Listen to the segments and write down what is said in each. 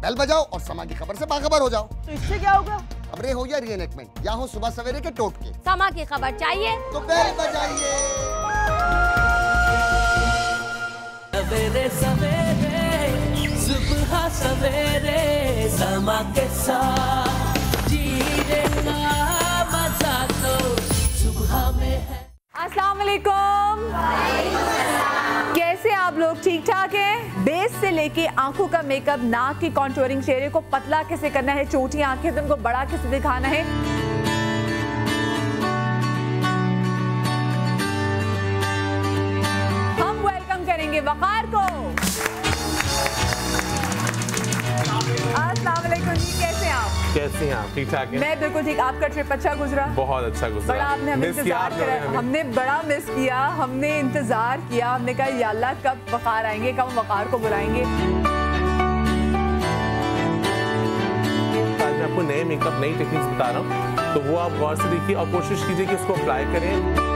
Bell बजाओ और समा की खबर से बाखबर हो जाओ। तो इससे क्या होगा? खबरें हो या रीएनएक्टमेंट या हो सुबह सवेरे के टोटके, समा की खबर चाहिए तो बेल बजाइए। सवेरे सवेरे सुबह सवेरे समा के साथ जीने का मजा तो सुबह में है। अस्सलाम वालेकुम। कैसे आप लोग? ठीक ठाक हैं? बेस से लेके आंखों का मेकअप, नाक की कॉन्टूरिंग, चेहरे को पतला कैसे करना है, छोटी आंखें तुमको बड़ा कैसे दिखाना है, हम वेलकम करेंगे वकार को। अस्सलाम वालेकुम जी, कैसे हैं आप? कैसे हैं आप? ठीक ठाक हैं? मैं बिल्कुल ठीक। आपका ट्रिप अच्छा गुजरा? बहुत अच्छा गुजरा। बड़ा आपने हमें इंतजार करा, हमने बड़ा मिस किया, हमने इंतजार किया, हमने कहा या अल्लाह कब वकार आएंगे, कब वकार को बुलाएंगे। आज मैं आपको नए मेकअप, नई टेक्निक्स बता रहा हूँ, तो वो आप गौर से देखिए और कोशिश कीजिए कि उसको अप्लाई करें।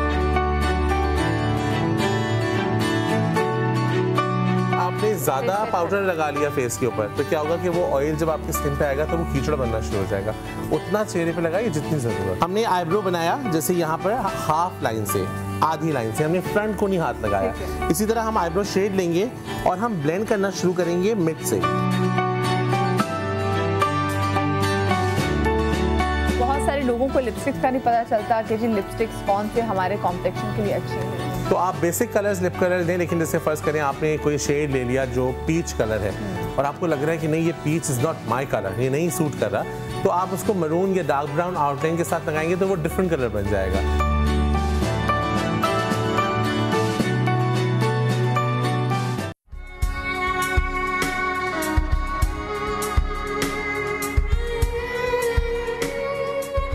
आपने ज़्यादा पाउडर लगा लिया फेस के ऊपर तो क्या होगा कि वो ऑयल जब आपकी स्किन पे आएगा तो वो कीचड़ बनना शुरू हो जाएगा। उतना चेहरे पे लगाइए जितनी ज़रूरत। हमने आईब्रो बनाया जैसे यहाँ पर हाफ लाइन से, आधी लाइन से, हमने फ्रंट को नहीं हाथ लगाया। इसी तरह हम आईब्रो शेड लेंगे और हम ब्लेंड करना शुरू करेंगे मिड से। बहुत सारे लोगों को लिपस्टिक्स का नहीं पता चलता कि जी लिपस्टिक्स कौन से हमारे कॉम्प्लेक्शन के लिए अच्छी हैं। तो आप बेसिक कलर्स, लिप कलर लें, लेकिन जैसे फर्ज करें आपने कोई शेड ले लिया जो पीच कलर है और आपको लग रहा है कि नहीं ये peach is not my colour, ये नहीं सूट कर रहा, तो आप उसको मरून या डार्क ब्राउन आउटलाइन के साथ लगाएंगे तो वो डिफरेंट कलर बन जाएगा।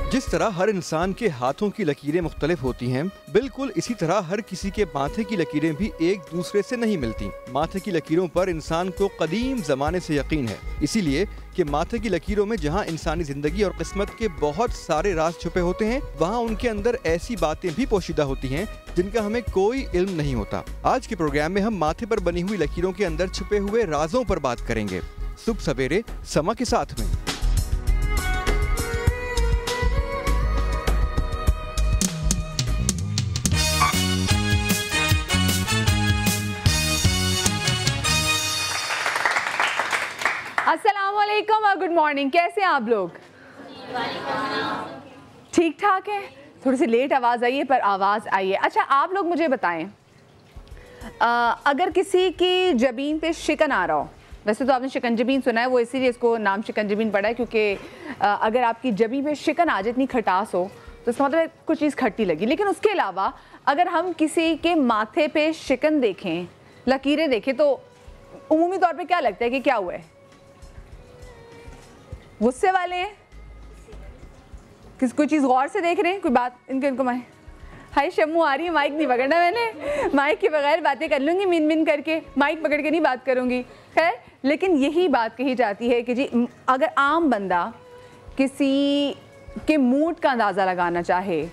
जिस तरह हर इंसान के हाथों की लकीरें मुख्तलिफ होती हैं, बिल्कुल इसी तरह हर किसी के माथे की लकीरें भी एक दूसरे से नहीं मिलती। माथे की लकीरों पर इंसान को कदीम ज़माने से यकीन है, इसीलिए कि माथे की लकीरों में जहां इंसानी ज़िंदगी और किस्मत के बहुत सारे राज छुपे होते हैं, वहां उनके अंदर ऐसी बातें भी पोशीदा होती हैं जिनका हमें कोई इल्म नहीं होता। आज के प्रोग्राम में हम माथे पर बनी हुई लकीरों के अंदर छुपे हुए राजों पर बात करेंगे, सुबह सवेरे समा के साथ में। अस्सलामुअलैकुम और गुड मॉर्निंग। कैसे हैं आप लोग? ठीक ठाक है? थोड़ी सी लेट आवाज़ आई है पर आवाज़ आई है। अच्छा आप लोग मुझे बताएं, अगर किसी की जबीन पे शिकन आ रहा हो, वैसे तो आपने शिकंजबीन सुना है, वो इसीलिए इसको नाम शिकंजबीन पड़ा है क्योंकि अगर आपकी जबीन पे शिकन आ जाए, इतनी खटास हो, तो इसका मतलब कुछ चीज़ खट्टी लगी। लेकिन उसके अलावा अगर हम किसी के माथे पे शिकन देखें, लकीरें देखें, तो उमूमी तौर पर क्या लगता है कि क्या हुआ है? गुस्से वाले हैं? कोई चीज़ गौर से देख रहे हैं? कोई बात इनको माइक, हाय शम्मू आ रही है, माइक नहीं पकड़ना मैंने, माइक के बगैर बातें कर लूँगी मिन मिन करके, माइक पकड़ के नहीं बात करूँगी। खैर, लेकिन यही बात कही जाती है कि जी अगर आम बंदा किसी के मूड का अंदाज़ा लगाना चाहे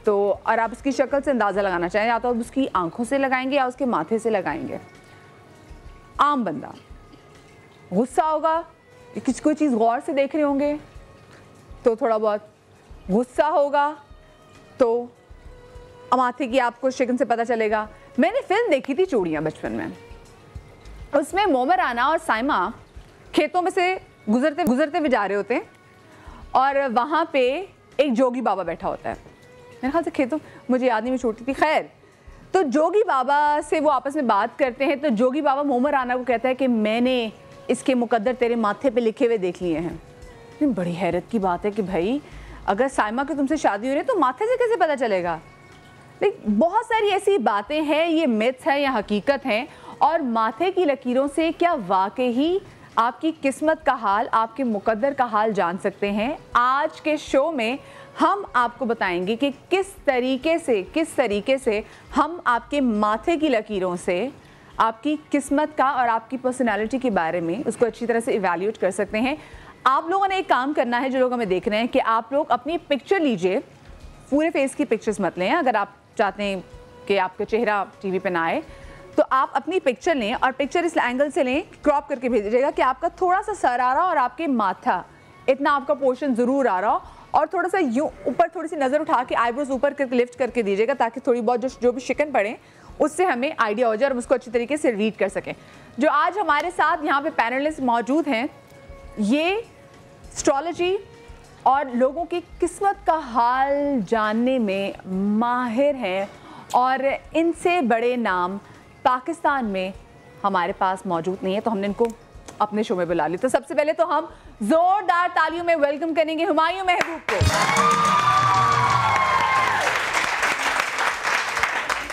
तो, और आप उसकी शक्ल से अंदाज़ा लगाना चाहें, या तो आप उसकी आंखों से लगाएंगे या उसके माथे से लगाएंगे। आम बंदा गुस्सा होगा, किसी कोई चीज़ गौर से देख रहे होंगे तो थोड़ा बहुत गुस्सा होगा, तो माथे की आपको शिकन से पता चलेगा। मैंने फिल्म देखी थी चूड़ियाँ बचपन में, उसमें मोमर राना और साइमा खेतों में से गुजरते हुए जा रहे होते हैं और वहाँ पे एक जोगी बाबा बैठा होता है। मेरे ख्याल से खेतों, मुझे याद नहीं, मैं छोटी थी। खैर, तो जोगी बाबा से वो आपस में बात करते हैं, तो जोगी बाबा मोमर राना को कहता है कि मैंने इसके मुकद्दर तेरे माथे पे लिखे हुए देख लिए हैं। बड़ी हैरत की बात है कि भाई अगर साइमा की तुमसे शादी हो रही है तो माथे से कैसे पता चलेगा? लेकिन बहुत सारी ऐसी बातें हैं, ये मिथ्स हैं या हकीकत हैं, और माथे की लकीरों से क्या वाकई ही आपकी किस्मत का हाल, आपके मुकद्दर का हाल जान सकते हैं? आज के शो में हम आपको बताएंगे कि किस तरीके से हम आपके माथे की लकीरों से आपकी किस्मत का और आपकी पर्सनालिटी के बारे में उसको अच्छी तरह से इवैल्यूएट कर सकते हैं। आप लोगों ने एक काम करना है, जो लोग हमें देख रहे हैं, कि आप लोग अपनी पिक्चर लीजिए, पूरे फेस की पिक्चर्स मत लें। अगर आप चाहते हैं कि आपका चेहरा टीवी पे ना आए तो आप अपनी पिक्चर लें और पिक्चर इस एंगल से लें, क्रॉप करके भेज दीजिएगा कि आपका थोड़ा सा सर आ रहा और आपके माथा इतना आपका पोर्शन ज़रूर आ रहा हो, और थोड़ा सा यूँ ऊपर थोड़ी सी नज़र उठा के आईब्रोज ऊपर करके लिफ्ट करके दीजिएगा, ताकि थोड़ी बहुत जो भी शिकन पड़े उससे हमें आइडिया हो जाए और हम उसको अच्छी तरीके से रीड कर सकें। जो आज हमारे साथ यहाँ पे पैनलिस्ट मौजूद हैं, ये एस्ट्रोलॉजी और लोगों की किस्मत का हाल जानने में माहिर हैं, और इनसे बड़े नाम पाकिस्तान में हमारे पास मौजूद नहीं है, तो हमने इनको अपने शो में बुला लिया। तो सबसे पहले तो हम जोरदार तालियों में वेलकम करेंगे हुमायूं महबूब को।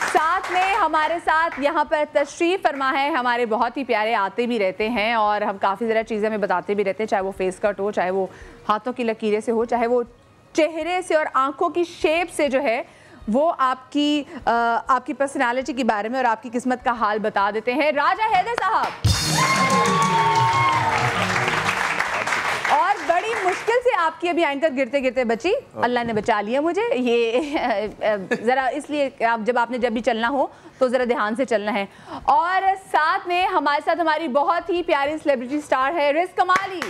साथ में हमारे साथ यहाँ पर तशरीफ फरमा है हमारे बहुत ही प्यारे, आते भी रहते हैं और हम काफ़ी ज़रा चीज़ें हमें बताते भी रहते हैं, चाहे वो फेस कट हो, चाहे वो हाथों की लकीरें से हो, चाहे वो चेहरे से और आंखों की शेप से जो है वो आपकी पर्सनालिटी के बारे में और आपकी किस्मत का हाल बता देते हैं। राजा हैदर साहब, और बड़ी मुश्किल से आपकी अभी एंकर गिरते गिरते बची, अल्लाह ने बचा लिया मुझे। ये ज़रा इसलिए जब भी चलना हो तो ज़रा ध्यान से चलना है। और साथ में हमारे साथ हमारी बहुत ही प्यारी सेलिब्रिटी स्टार है रिज़ कमाली।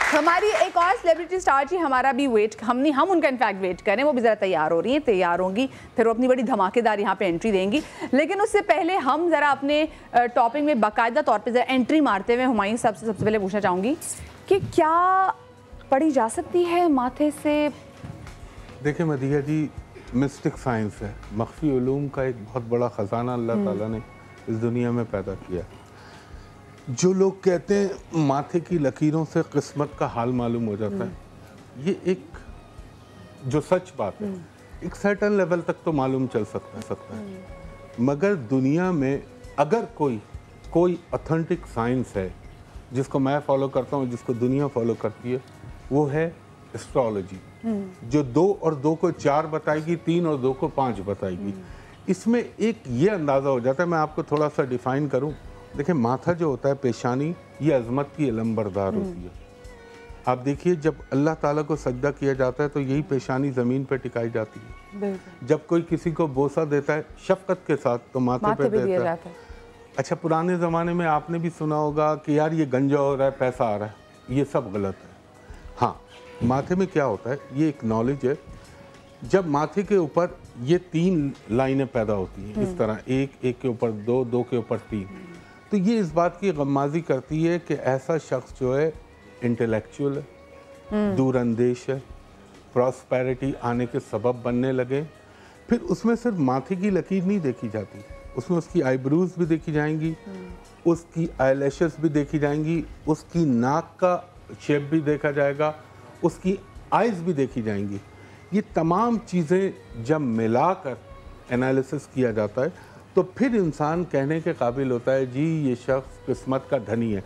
हमारी एक और सेलिब्रिटी स्टार जी हमारा भी हम उनका इनफैक्ट वेट करें, वो भी ज़रा तैयार हो रही हैं, तैयार होंगी, फिर वो अपनी बड़ी धमाकेदार यहाँ पे एंट्री देंगी। लेकिन उससे पहले हम ज़रा अपने टॉपिक में बाकायदा तौर पे ज़रा एंट्री मारते हुए हुमायूं साहब से सबसे पहले पूछना चाहूँगी कि क्या पढ़ी जा सकती है माथे से? देखिए मदिया जी, मिस्टिक साइंस है, मख्फी उलूम का एक बहुत बड़ा ख़जाना अल्लाह ताला ने इस दुनिया में पैदा किया। जो लोग कहते हैं माथे की लकीरों से किस्मत का हाल मालूम हो जाता है, ये एक जो सच बात है, एक सर्टन लेवल तक तो मालूम चल सकता है। मगर दुनिया में अगर कोई ऑथेंटिक साइंस है जिसको मैं फॉलो करता हूँ, जिसको दुनिया फॉलो करती है, वो है एस्ट्रोलॉजी, जो 2 और 2 को 4 बताएगी, 3 और 2 को 5 बताएगी। इसमें एक ये अंदाज़ा हो जाता है, मैं आपको थोड़ा सा डिफ़ाइन करूँ। देखिए, माथा जो होता है, पेशानी, ये अजमत की अलंबरदार होती है। आप देखिए, जब अल्लाह ताला को सजदा किया जाता है तो यही पेशानी ज़मीन पे टिकाई जाती है। जब कोई किसी को बोसा देता है शफकत के साथ तो माथे पे देता है। अच्छा, पुराने ज़माने में आपने भी सुना होगा कि यार ये गंजा हो रहा है, पैसा आ रहा है, ये सब गलत है। हाँ, माथे में क्या होता है, ये एक नॉलेज है। जब माथे के ऊपर ये 3 लाइनें पैदा होती हैं, इस तरह, एक के ऊपर 2, 2 के ऊपर 3, तो ये इस बात की गम्माज़ी करती है कि ऐसा शख्स जो है इंटेलेक्चुअल है, दूरअंदेश है, प्रॉस्पेरिटी आने के सबब बनने लगे। फिर उसमें सिर्फ माथे की लकीर नहीं देखी जाती, उसमें उसकी आईब्रोज भी देखी जाएंगी, उसकी आईलैशेस भी देखी जाएंगी, उसकी नाक का शेप भी देखा जाएगा, उसकी आइज़ भी देखी जाएंगी। ये तमाम चीज़ें जब मिलाकर एनालिसिस किया जाता है तो फिर इंसान कहने के काबिल होता है जी ये शख्स किस्मत का धनी है।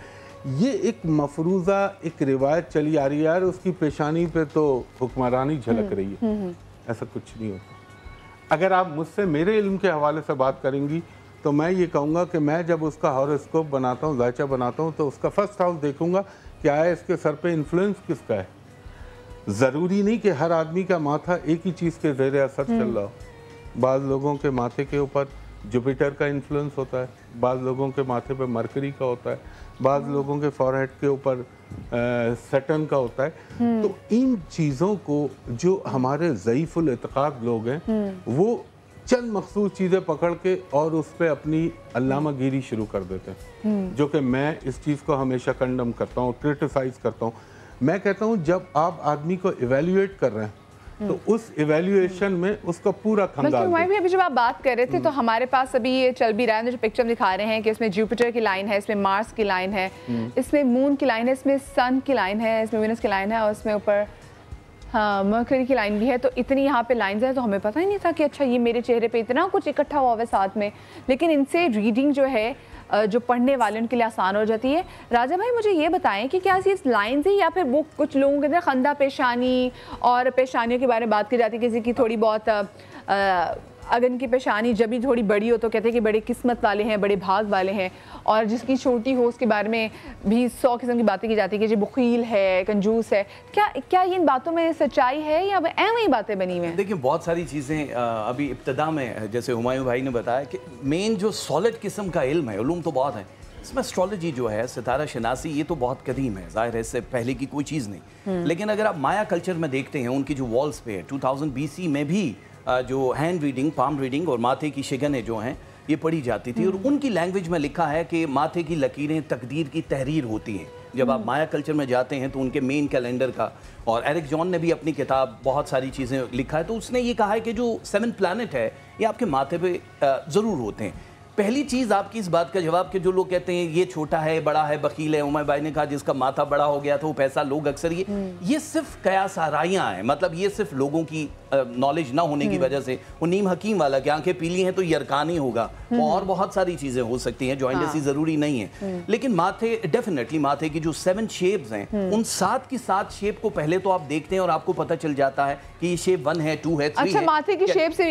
ये एक मफरूज़ा एक रिवायत चली आ रही है, यार उसकी पेशानी पे तो हुक्मरानी झलक रही है, ऐसा कुछ नहीं होता। अगर आप मुझसे मेरे इल्म के हवाले से बात करेंगी तो मैं ये कहूँगा कि मैं जब उसका हॉरोस्कोप बनाता हूँ, जायचा बनाता हूँ, तो उसका फर्स्ट हाउस देखूँगा क्या है, इसके सर पे इन्फ्लुएंस किसका है। ज़रूरी नहीं कि हर आदमी का माथा एक ही चीज़ के ज़ेरे असर चल रहा हो। बाज़ लोगों के माथे के ऊपर जुपिटर का इन्फ्लुएंस होता है, बाज़ लोगों के माथे पे मरकरी का होता है, बाज़ लोगों के फॉरहेड के ऊपर सैटर्न का होता है। तो इन चीज़ों को जो हमारे ज़ईफ़ुल इत्क़ाद लोग हैं वो चंद मखसूस चीज़ें पकड़ के और उस पर अपनी अल्लामागिरी शुरू कर देते हैं, जो कि मैं इस चीज़ को हमेशा कंडम करता हूँ, क्रिटिसाइज़ करता हूँ। मैं कहता हूँ जब आप आदमी को इवेल्युएट कर रहे हैं तो उस इवेल्युएशन में उसका पूरा खंगाल भी अभी जब आप बात कर रहे थे तो हमारे पास अभी ये चल भी रहा है, जो पिक्चर दिखा रहे हैं कि इसमें जुपिटर की लाइन है, इसमें मार्स की लाइन है, इसमें मून की लाइन है, इसमें सन की लाइन है, इसमें वीनस की लाइन है और इसमें ऊपर हाँ मरकरी की लाइन भी है। तो इतनी यहाँ पे लाइंस हैं तो हमें पता ही नहीं था कि अच्छा ये मेरे चेहरे पे इतना कुछ इकट्ठा हुआ है साथ में। लेकिन इनसे रीडिंग जो है जो पढ़ने वाले उनके लिए आसान हो जाती है। राजा भाई मुझे ये बताएं कि क्या सिर्फ लाइंस ही या फिर वो कुछ लोगों के अंदर खंदा पेशानी और पेशानियों के बारे में बात की जाती है, किसी की थोड़ी बहुत अगर इनकी पेशानी जब भी थोड़ी बड़ी हो तो कहते हैं कि बड़े किस्मत वाले हैं, बड़े भाग वाले हैं, और जिसकी छोटी हो उसके बारे में भी 100 किस्म की बातें की जाती है कि जो बखील है, कंजूस है। क्या इन बातों में सच्चाई है या ऐसी बातें बनी हुई हैं? देखिए बहुत सारी चीज़ें अभी इब्तदा में जैसे हुमायूं भाई ने बताया कि मेन जो सॉलिड किस्म का इल्म है, उलूम तो बहुत है, इसमें एस्ट्रोलॉजी जो है, सितारा शनासी, ये तो बहुत कदीम है, ज़ाहिर है इससे पहले की कोई चीज़ नहीं। लेकिन अगर आप माया कल्चर में देखते हैं, उनकी जो वॉल्स पे है 2000 BC में भी जो हैंड रीडिंग, पाम रीडिंग और माथे की शिकनें जो हैं ये पढ़ी जाती थी, और उनकी लैंग्वेज में लिखा है कि माथे की लकीरें तकदीर की तहरीर होती हैं। जब आप माया कल्चर में जाते हैं तो उनके मेन कैलेंडर का, और एरिक जॉन ने भी अपनी किताब बहुत सारी चीज़ें लिखा है, तो उसने ये कहा है कि जो 7 प्लैनेट है ये आपके माथे पे ज़रूर होते हैं। पहली चीज़ आपकी इस बात का जवाब कि जो लोग कहते हैं ये छोटा है, बड़ा है, बकील है, उमर भाई ने कहा जिसका माथा बड़ा हो गया तो वो पैसा, लोग अक्सर ये सिर्फ कयास आराइयाँ हैं, मतलब ये सिर्फ लोगों की नॉलेज ना होने की वजह से, वो नीम हकीम वाला कि आंखें पीली हैं तो यरकानी होगा, और बहुत सारी चीज़ें हो सकती हैं, जॉइंडेसी ज़रूरी नहीं है। लेकिन माथे, डेफिनेटली माथे की जो 7 शेप्स हैं, उन 7 की 7 शेप को पहले तो आप देखते हैं और आपको पता चल जाता है कि ये शेप 1 है, 2 है, 3 अच्छा, है। माथे की शेप से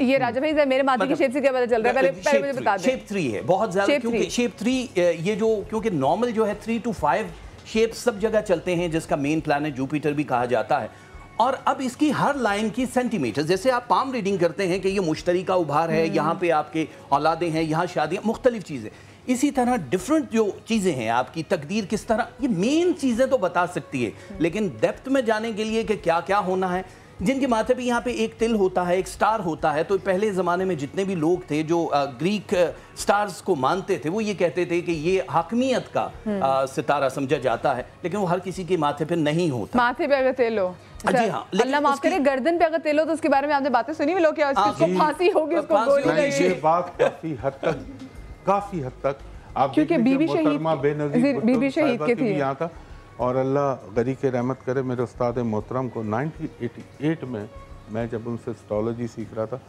ये राजा भाई मेरे माथे की शेप से क्या पता चल रहा है? पहले मुझे बता दें। शेप 3 है बहुत ज्यादा, क्योंकि शेप 3 ये जो, क्योंकि नॉर्मल जो है 3 to 5 शेप सब जगह चलते हैं, जिसका मेन प्लैनेट जुपिटर भी कहा जाता है। और अब इसकी हर लाइन की सेंटीमीटर, जैसे आप पाम रीडिंग करते हैं कि ये मुश्तरी का उभार है, यहाँ पे आपके औलादें हैं, यहाँ शादियाँ, मुख्तलिफ चीज़ें, इसी तरह डिफरेंट जो चीज़ें हैं, आपकी तकदीर किस तरह, ये मेन चीज़ें तो बता सकती है, लेकिन डेप्थ में जाने के लिए कि क्या क्या होना है, जिनके माथे पे यहाँ पे एक तिल होता है, एक स्टार होता है, तो पहले ज़माने में जितने भी लोग थे जो ग्रीक स्टार्स को मानते थे, वो ये कहते थे कि ये हाकमियत का सितारा समझा जाता है, लेकिन वो हर किसी के माथे पे नहीं होता। माथे पे अगर तिल हो, जी हाँ, अल्लाह माफ करे, गर्दन पे अगर तिल हो तो उसके बारे में आपने बातें सुनी हुई, लोग क्या उसको फांसी होगी, उसको गोली लगेगी। ये बात काफी हद तक आप, क्योंकि बीबी शहीद, बीबी शहीद के थी यहाँ था, और अल्लाह गरी के रहमत करे मेरे उस्ताद मोहतरम को 1988 में मैं जब उनसे एस्ट्रोलॉजी सीख रहा था,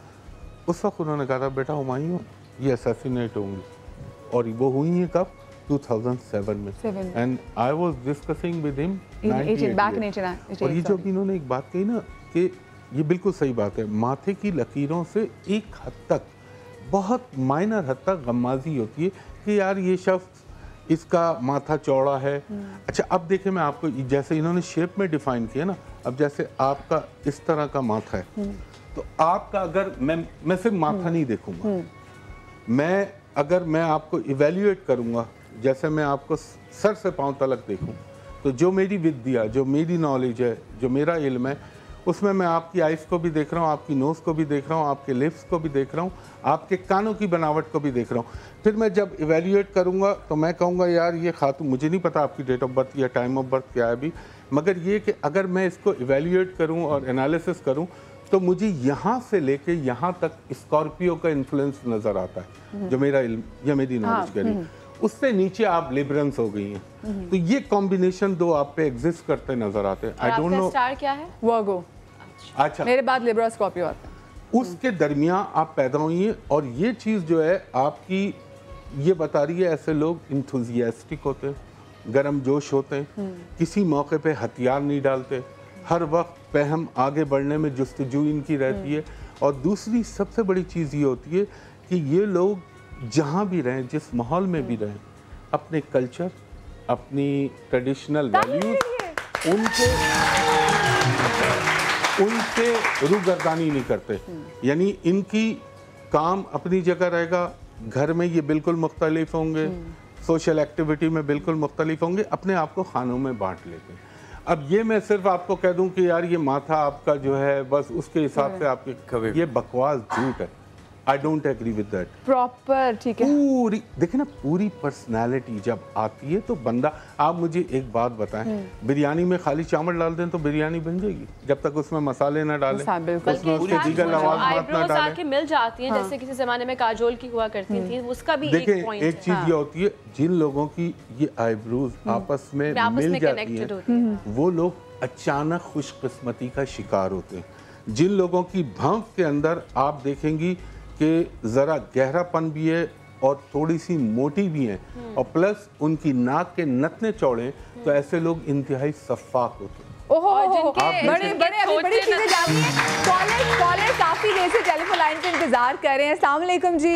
उस वक्त उन्होंने कहा था बेटा हुमायूं ये असैसिनेट होंगी, और वो हुई हैं कब? 2007 में, and I was discussing with him 1988। और ये जो इन्होंने एक बात कही ना कि ये बिल्कुल सही बात है, माथे की लकीरों से एक हद तक, बहुत माइनर हद तक गम्माजी होती है कि यार ये शख्स, इसका माथा चौड़ा है। अच्छा अब देखिए मैं आपको, जैसे इन्होंने शेप में डिफाइन किया ना, अब जैसे आपका इस तरह का माथा है, तो आपका अगर मैं सिर्फ माथा नहीं देखूंगा, मैं आपको इवेल्युएट करूंगा, जैसे मैं आपको सर से पांव तलक देखूं, तो जो मेरी विद्या, जो मेरी नॉलेज है, जो मेरा इल्म है, उसमें मैं आपकी आइज़ को भी देख रहा हूँ, आपकी नोज़ को भी देख रहा हूँ, आपके लिप्स को भी देख रहा हूँ, आपके कानों की बनावट को भी देख रहा हूँ। फिर मैं जब इवेल्युएट करूँगा तो मैं कहूँगा यार ये खातून, मुझे नहीं पता आपकी डेट ऑफ बर्थ या टाइम ऑफ बर्थ क्या है अभी, मगर ये कि अगर मैं इसको इवेल्युएट करूँ और एनालिसिस करूँ तो मुझे यहाँ से लेके यहाँ तक स्कॉर्पियो का इन्फ्लुएंस नज़र आता है, जो मेरा इल्म या मेरी नॉलेज कह रही, उससे नीचे आप लिब्रंस हो गई हैं। तो ये कॉम्बिनेशन दो आप पे एग्जिस्ट करते नजर आते हैं। आई डोंट नो स्टार क्या है? वर्गो। अच्छा, मेरे बाद लिब्रा स्कॉर्पियो आता है। उसके दरमियान आप पैदा हुई हैं, और ये चीज़ जो है आपकी ये बता रही है ऐसे लोग इंथुजियास्टिक होते हैं, गर्म जोश होते हैं, किसी मौके पे हथियार नहीं डालते, हर वक्त पहम आगे बढ़ने में जुस्तजू इनकी रहती है। और दूसरी सबसे बड़ी चीज़ ये होती है कि ये लोग जहाँ भी रहें, जिस माहौल में भी रहें, अपने कल्चर, अपनी ट्रेडिशनल वैल्यूज उनसे रूगर्दानी नहीं करते। यानी इनकी काम अपनी जगह रहेगा, घर में ये बिल्कुल मुख्तलिफ होंगे, सोशल एक्टिविटी में बिल्कुल मुख्तलिफ होंगे, अपने आप को खानों में बांट लेते हैं। अब ये मैं सिर्फ आपको कह दूं कि यार ये माथा आपका जो है बस उसके हिसाब से आपके, ये बकवास झूठ है। I don't agree with that. Proper ठीक है, पूरी देखिए ना, पूरी पर्सनालिटी जब आती है तो बंदा, आप मुझे एक बात बताएं, बिरयानी में खाली चावल डाल दें तो बिरयानी बन जाएगी जब तक उसमें मसाले ना डालें, उसमें उसके दीगर लवाज़मात ना डालें। आके मिल जाती हैं, जैसे किसी जमाने में काजोल की हुआ करती थी, उसका भी देखिए एक पॉइंट है। एक चीज ये होती है, जिन लोगों की ये आईब्रोज आपस में मिल जाती है, वो लोग अचानक खुशकिस्मती का शिकार होते हैं। जिन लोगों की भौंक के अंदर आप देखेंगी कि ज़रा गहरापन भी है और थोड़ी सी मोटी भी हैं, और प्लस उनकी नाक के नथने चौड़े, तो ऐसे लोग इंतहाई सफ़ाक होते हैं। ओहो और बड़े जिनके बड़े अभी बड़ी चीजें जा रही हैं। कॉलर काफी देर से टेलीफोन लाइन पे इंतजार कर रहे हैं। अस्सलाम वालेकुम जी।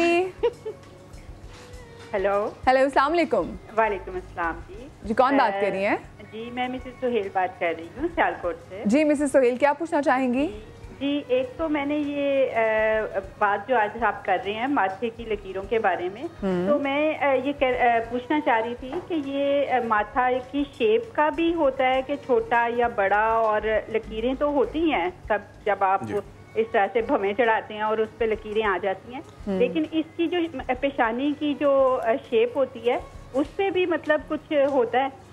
हेलो अस्सलाम वालेकुम। वालेकुम अस्सलाम जी। कौन बात कर रही हैं? जी मैं मिसेस सुहेल बात कर रही हूँ सियालकोट से। जी मिसेस सोहेल, क्या पूछना चाहेंगी? जी एक तो मैंने ये बात जो आज आप कर रहे हैं माथे की लकीरों के बारे में, तो मैं ये पूछना चाह रही थी कि ये माथा की शेप का भी होता है कि छोटा या बड़ा, और लकीरें तो होती हैं सब जब आप इस तरह से भवें चढ़ाते हैं और उस पर लकीरें आ जाती हैं, लेकिन इसकी जो पेशानी की जो शेप होती है उस पे भी मतलब कुछ होता है,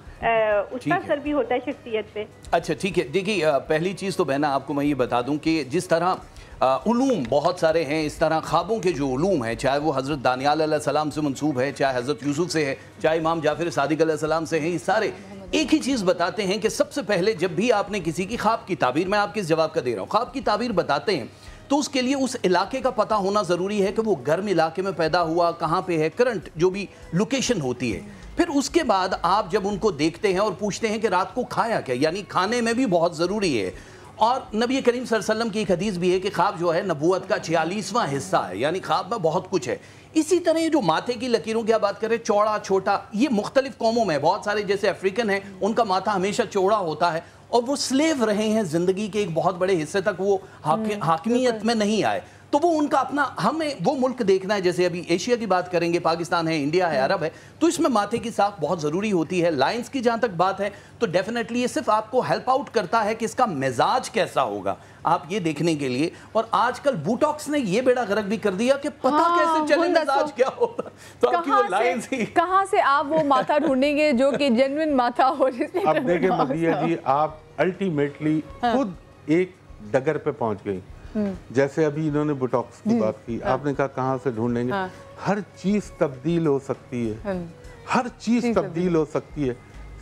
उसका असर भी होता है शख्सियत पे। अच्छा ठीक है, देखिए पहली चीज़ तो बहना आपको मैं ये बता दूं कि जिस तरह उलूम बहुत सारे हैं, इस तरह ख्वाबों के जो उलूम हैं, चाहे वो हज़रत दानियाल अलैहिस्सलाम से मंसूब है, चाहे हज़रत यूसुफ से है, चाहे इमाम जाफर सादिक अलैहिस्सलाम से हैं, ये सारे एक ही चीज़ बताते हैं कि सबसे पहले जब भी आपने किसी की ख्वाब की ताबीर, मैं आपके इस जवाब का दे रहा हूँ, ख्वाब की ताबीर बताते हैं तो उसके लिए उस इलाके का पता होना ज़रूरी है कि वो गर्म इलाके में पैदा हुआ, कहाँ पे है, करंट जो भी लोकेशन होती है। फिर उसके बाद आप जब उनको देखते हैं और पूछते हैं कि रात को खाया क्या, यानी खाने में भी बहुत ज़रूरी है। और नबी करीम सल्लल्लाहु अलैहि वसल्लम की एक हदीस भी है कि ख्वाब जो है नबूवत का 46वां हिस्सा है, यानी ख्वाब में बहुत कुछ है। इसी तरह ये जो माथे की लकीरों की आप बात करें, चौड़ा छोटा, ये मुख्तलिफ कौमों में बहुत सारे जैसे अफ्रीकन हैं, उनका माथा हमेशा चौड़ा होता है और वो स्लेव रहे हैं ज़िंदगी के एक बहुत बड़े हिस्से तक, वो हाकिमियत में नहीं आए, तो वो उनका अपना, हमें वो मुल्क देखना है। जैसे अभी एशिया की बात करेंगे, पाकिस्तान है, इंडिया है, अरब है, तो इसमें माथे की साख बहुत ज़रूरी होती है। लाइंस की जहाँ तक बात है तो डेफिनेटली ये सिर्फ आपको हेल्प आउट करता है कि इसका मिजाज कैसा होगा, आप ये देखने के लिए। और आजकल बोटॉक्स ने ये बेड़ा गर्क भी कर दिया कि पता कैसे चले मिजाज क्या होगा, तो आपकी वो लाइंस ही कहाँ से आप वो माथा ढूंढेंगे जो कि जेन्युइन माथा हो। अब देखिए मदिया जी, आप अल्टीमेटली खुद एक डगर पे पहुंच गई। जैसे अभी इन्होंने बोटॉक्स की बात की, आपने कहा कहाँ से ढूंढेंगे। हर चीज तब्दील हो सकती है, हर चीज तब्दील हो सकती है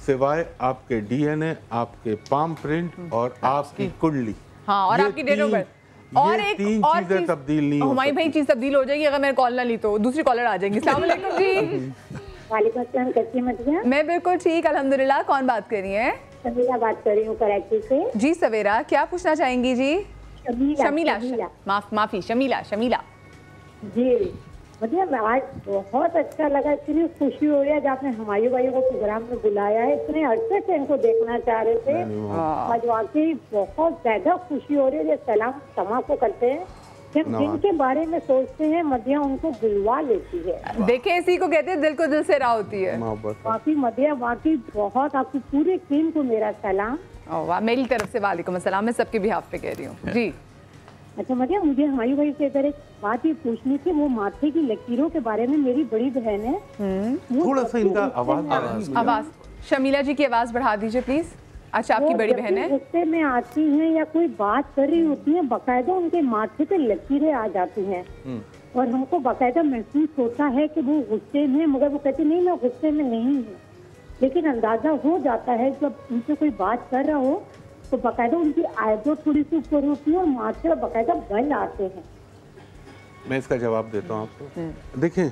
सिवाय आपके डीएनए, आपके पाम प्रिंट और आपकी कुंडली। हाँ, और आपकी डेट ऑफ बर्थ। और एक तीन और चीजें तब्दील नहीं हो हमारी भाई चीज तब्दील हो जाएगी अगर मैंने कॉल ना ली तो दूसरी कॉलर आ जाएंगी। अस्सलाम वालेकुम जी। वालेकुम अस्सलाम, कैसी हैं मदिया? मैं बिल्कुल ठीक, अल्हम्दुलिल्लाह। कौन बात कर रही है? सवेरा बात कर रही हूँ कराची से। जी सवेरा, क्या पूछना चाहेंगी जी? शमीला। माफी शमीला। जी मदिया, मैं आज बहुत अच्छा लगा, इतनी खुशी हो रही है जब आपने हुमायूं भाई को प्रोग्राम में बुलाया है, इतने अरसे से इनको देखना चाह रहे थे, आज वाकई बहुत ज्यादा खुशी हो रही है। सलाम तमा को करते हैं, जब जिनके बारे में सोचते हैं मदिया उनको बुलवा लेती है। देखे, इसी को कहते हैं दिल को दिल से राह होती है। वाकई मदिया, वाकई बहुत, आपकी पूरी टीम को मेरा सलाम। वाह, मेरी तरफ से वालेकुम अस्सलाम, मैं सबके बिहाफ पे कह रही हूँ जी। अच्छा मदिया, मुझे हुमायूं भाई से इधर एक बात ये पूछनी थी, वो माथे की लकीरों के बारे में, मेरी बड़ी बहन है, थोड़ा सा इनका आवाज शमीला जी की आवाज बढ़ा दीजिए प्लीज। अच्छा, आपकी बड़ी बहन है, गुस्से में आती हैं या कोई बात कर रही होती है, बाकायदा उनके माथे पे लकीरें आ जाती हैं और हमको बाकायदा महसूस होता है कि वो गुस्से में, मगर वो कहती नहीं मैं गुस्से में नहीं हूँ, लेकिन अंदाजा हो जाता है जब उनसे कोई बात कर रहा हो तो बाकायदा उनकी आयब्रो थोड़ी सी ऊपर होती है और माथे पर बाकायदा बल आते हैं। मैं इसका जवाब देता हूँ आपको। देखिए,